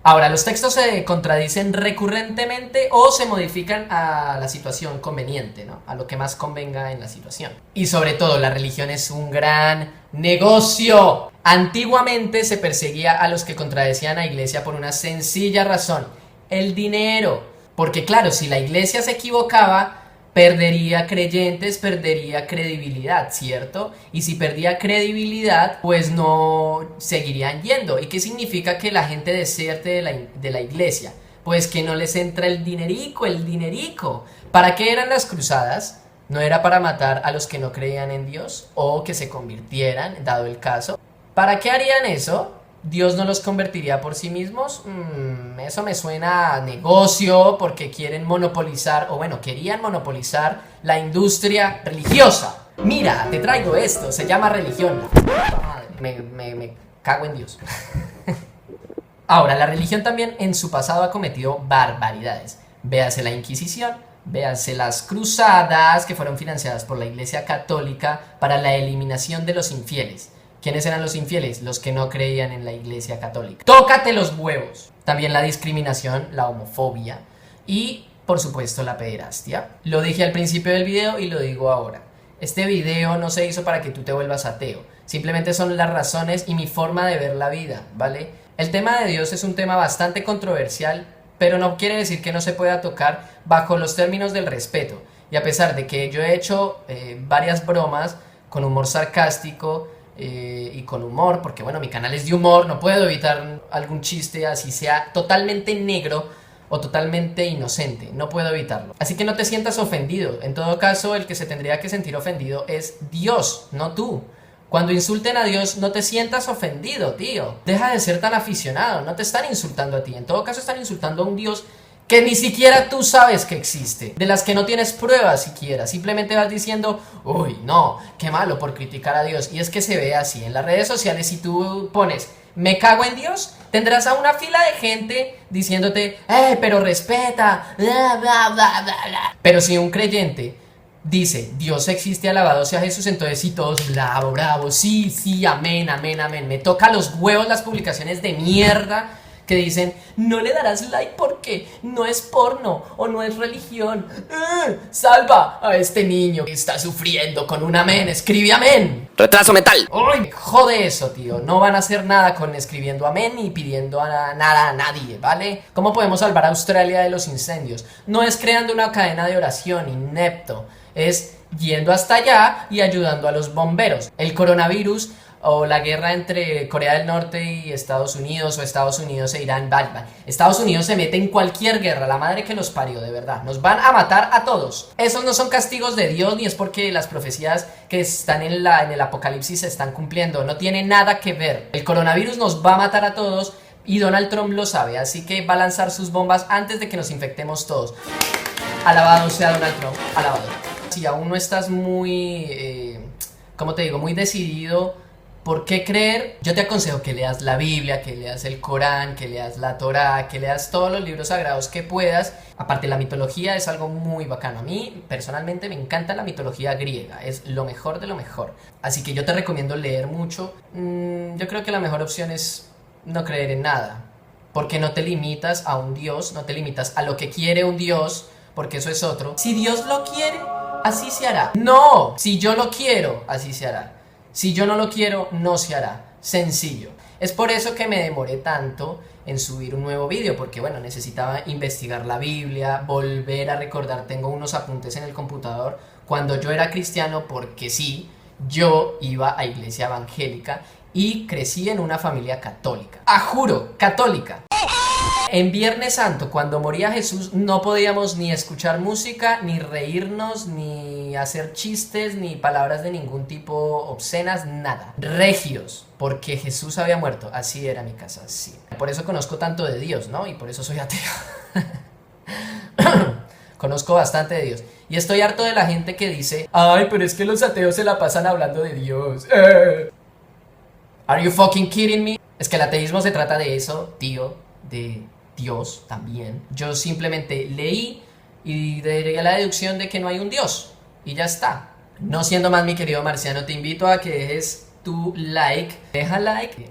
Ahora, los textos se contradicen recurrentemente o se modifican a la situación conveniente, ¿no? A lo que más convenga en la situación. Y sobre todo, la religión es un gran negocio. Antiguamente se perseguía a los que contradecían a la iglesia por una sencilla razón: el dinero. Porque claro, si la iglesia se equivocaba, perdería creyentes, perdería credibilidad, ¿cierto? Y si perdía credibilidad, pues no seguirían yendo. ¿Y qué significa que la gente desierte de la iglesia? Pues que no les entra el dinerico. ¿Para qué eran las cruzadas? ¿No era para matar a los que no creían en Dios o que se convirtieran, dado el caso? ¿Para qué harían eso? ¿Dios no los convertiría por sí mismos? Eso me suena a negocio, porque quieren monopolizar, o bueno, querían monopolizar la industria religiosa. Mira, te traigo esto, se llama religión. Me cago en Dios. Ahora, la religión también en su pasado ha cometido barbaridades. Véase la Inquisición, véase las cruzadas que fueron financiadas por la Iglesia Católica para la eliminación de los infieles. ¿Quiénes eran los infieles? Los que no creían en la Iglesia Católica. ¡Tócate los huevos! También la discriminación, la homofobia y, por supuesto, la pederastia. Lo dije al principio del video y lo digo ahora. Este video no se hizo para que tú te vuelvas ateo. Simplemente son las razones y mi forma de ver la vida, ¿vale? El tema de Dios es un tema bastante controversial, pero no quiere decir que no se pueda tocar bajo los términos del respeto. Y a pesar de que yo he hecho varias bromas con humor sarcástico, y con humor, porque bueno, mi canal es de humor, no puedo evitar algún chiste así sea totalmente negro o totalmente inocente, no puedo evitarlo. Así que no te sientas ofendido. En todo caso, el que se tendría que sentir ofendido es Dios, no tú. Cuando insulten a Dios, no te sientas ofendido, tío. Deja de ser tan aficionado, no te están insultando a ti. En todo caso, están insultando a un Dios que ni siquiera tú sabes que existe, de las que no tienes pruebas siquiera. Simplemente vas diciendo, uy, no, qué malo por criticar a Dios. Y es que se ve así en las redes sociales. Si tú pones, me cago en Dios, tendrás a una fila de gente diciéndote, pero respeta, bla, bla, bla, bla, bla. Pero si un creyente dice, Dios existe, alabado sea Jesús, entonces sí, todos, bravo, bravo, sí, sí, amén, amén, amén. Me toca los huevos las publicaciones de mierda que dicen, no le darás like porque no es porno o no es religión. Salva a este niño que está sufriendo con un amén. Escribe amén. Retraso mental. ¡Ay! Jode eso, tío. No van a hacer nada con escribiendo amén ni pidiendo nada a nadie, ¿vale? ¿Cómo podemos salvar a Australia de los incendios? No es creando una cadena de oración, inepto. Es yendo hasta allá y ayudando a los bomberos. El coronavirus o la guerra entre Corea del Norte y Estados Unidos, o Estados Unidos e Irán, Estados Unidos se mete en cualquier guerra, la madre que los parió, de verdad. Nos van a matar a todos. Esos no son castigos de Dios, ni es porque las profecías que están en el apocalipsis se están cumpliendo. No tiene nada que ver. El coronavirus nos va a matar a todos y Donald Trump lo sabe, así que va a lanzar sus bombas antes de que nos infectemos todos. Alabado sea Donald Trump, alabado. Si aún no estás muy, ¿cómo te digo? Muy decidido ¿por qué creer? Yo te aconsejo que leas la Biblia, que leas el Corán, que leas la Torá, que leas todos los libros sagrados que puedas. Aparte, la mitología es algo muy bacano. A mí, personalmente, me encanta la mitología griega. Es lo mejor de lo mejor. Así que yo te recomiendo leer mucho. Yo creo que la mejor opción es no creer en nada. Porque no te limitas a un Dios, no te limitas a lo que quiere un Dios, porque eso es otro. Si Dios lo quiere, así se hará. No, si yo lo quiero, así se hará. Si yo no lo quiero, no se hará. Sencillo. Es por eso que me demoré tanto en subir un nuevo vídeo, porque bueno, necesitaba investigar la Biblia, volver a recordar, tengo unos apuntes en el computador, cuando yo era cristiano, porque sí, yo iba a iglesia evangélica y crecí en una familia católica. ¡Ah, juro! ¡Católica! En Viernes Santo, cuando moría Jesús, no podíamos ni escuchar música, ni reírnos, ni hacer chistes, ni palabras de ningún tipo obscenas, nada. Regios, porque Jesús había muerto. Así era mi casa, sí. Por eso conozco tanto de Dios, ¿no? Y por eso soy ateo. conozco bastante de Dios. Y estoy harto de la gente que dice, ay, pero es que los ateos se la pasan hablando de Dios. Are you fucking kidding me? Es que el ateísmo se trata de eso, tío, de Dios también. Yo simplemente leí y llegué a la deducción de que no hay un Dios. Y ya está. No siendo más, mi querido marciano, te invito a que dejes tu like. Deja like.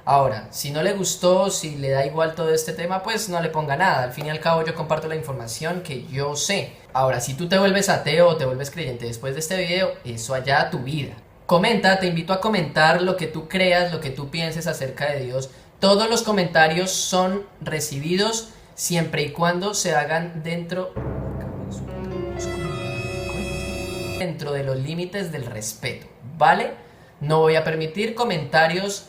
Ahora, si no le gustó, si le da igual todo este tema, pues no le ponga nada. Al fin y al cabo yo comparto la información que yo sé. Ahora, si tú te vuelves ateo o te vuelves creyente después de este video, eso allá tu vida. Comenta, te invito a comentar lo que tú creas, lo que tú pienses acerca de Dios. Todos los comentarios son recibidos siempre y cuando se hagan dentro de los límites del respeto, ¿vale? No voy a permitir comentarios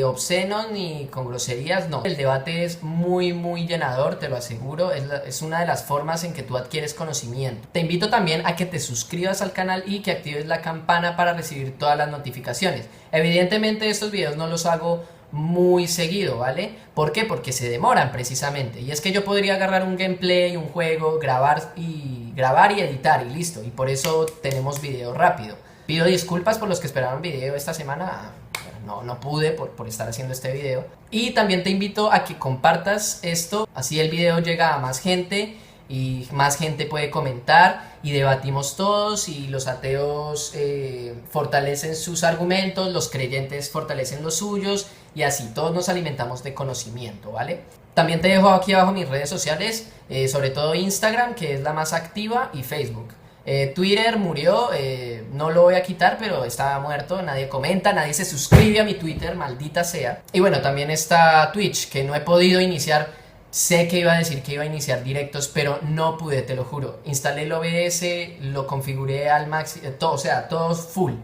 obscenos ni con groserías, no. El debate es muy llenador, te lo aseguro, es una de las formas en que tú adquieres conocimiento. Te invito también a que te suscribas al canal y que actives la campana para recibir todas las notificaciones. Evidentemente estos videos no los hago muy seguido, ¿vale? ¿Por qué? Porque se demoran precisamente. Y es que yo podría agarrar un gameplay, un juego, grabar y editar y listo. Y por eso tenemos video rápido. Pido disculpas por los que esperaron video esta semana. No pude por estar haciendo este video. Y también te invito a que compartas esto. Así el video llega a más gente y más gente puede comentar y debatimos todos, y los ateos fortalecen sus argumentos, los creyentes fortalecen los suyos, y así todos nos alimentamos de conocimiento, ¿vale? También te dejo aquí abajo mis redes sociales, sobre todo Instagram, que es la más activa, y Facebook. Twitter murió, no lo voy a quitar, pero estaba muerto, nadie comenta, nadie se suscribe a mi Twitter, maldita sea. Y bueno, también está Twitch, que no he podido iniciar. Sé que iba a decir que iba a iniciar directos, pero no pude, te lo juro. Instalé el OBS, lo configuré al máximo, todo, o sea, todo full.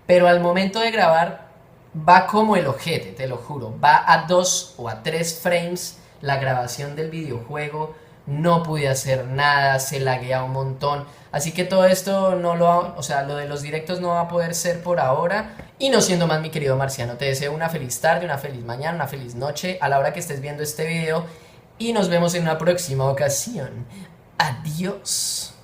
Pero al momento de grabar va como el ojete, te lo juro. Va a 2 o a 3 frames la grabación del videojuego. No pude hacer nada, se laguea un montón. Así que todo esto lo de los directos no va a poder ser por ahora. Y no siendo más, mi querido marciano, te deseo una feliz tarde, una feliz mañana, una feliz noche a la hora que estés viendo este video. Y nos vemos en una próxima ocasión. Adiós.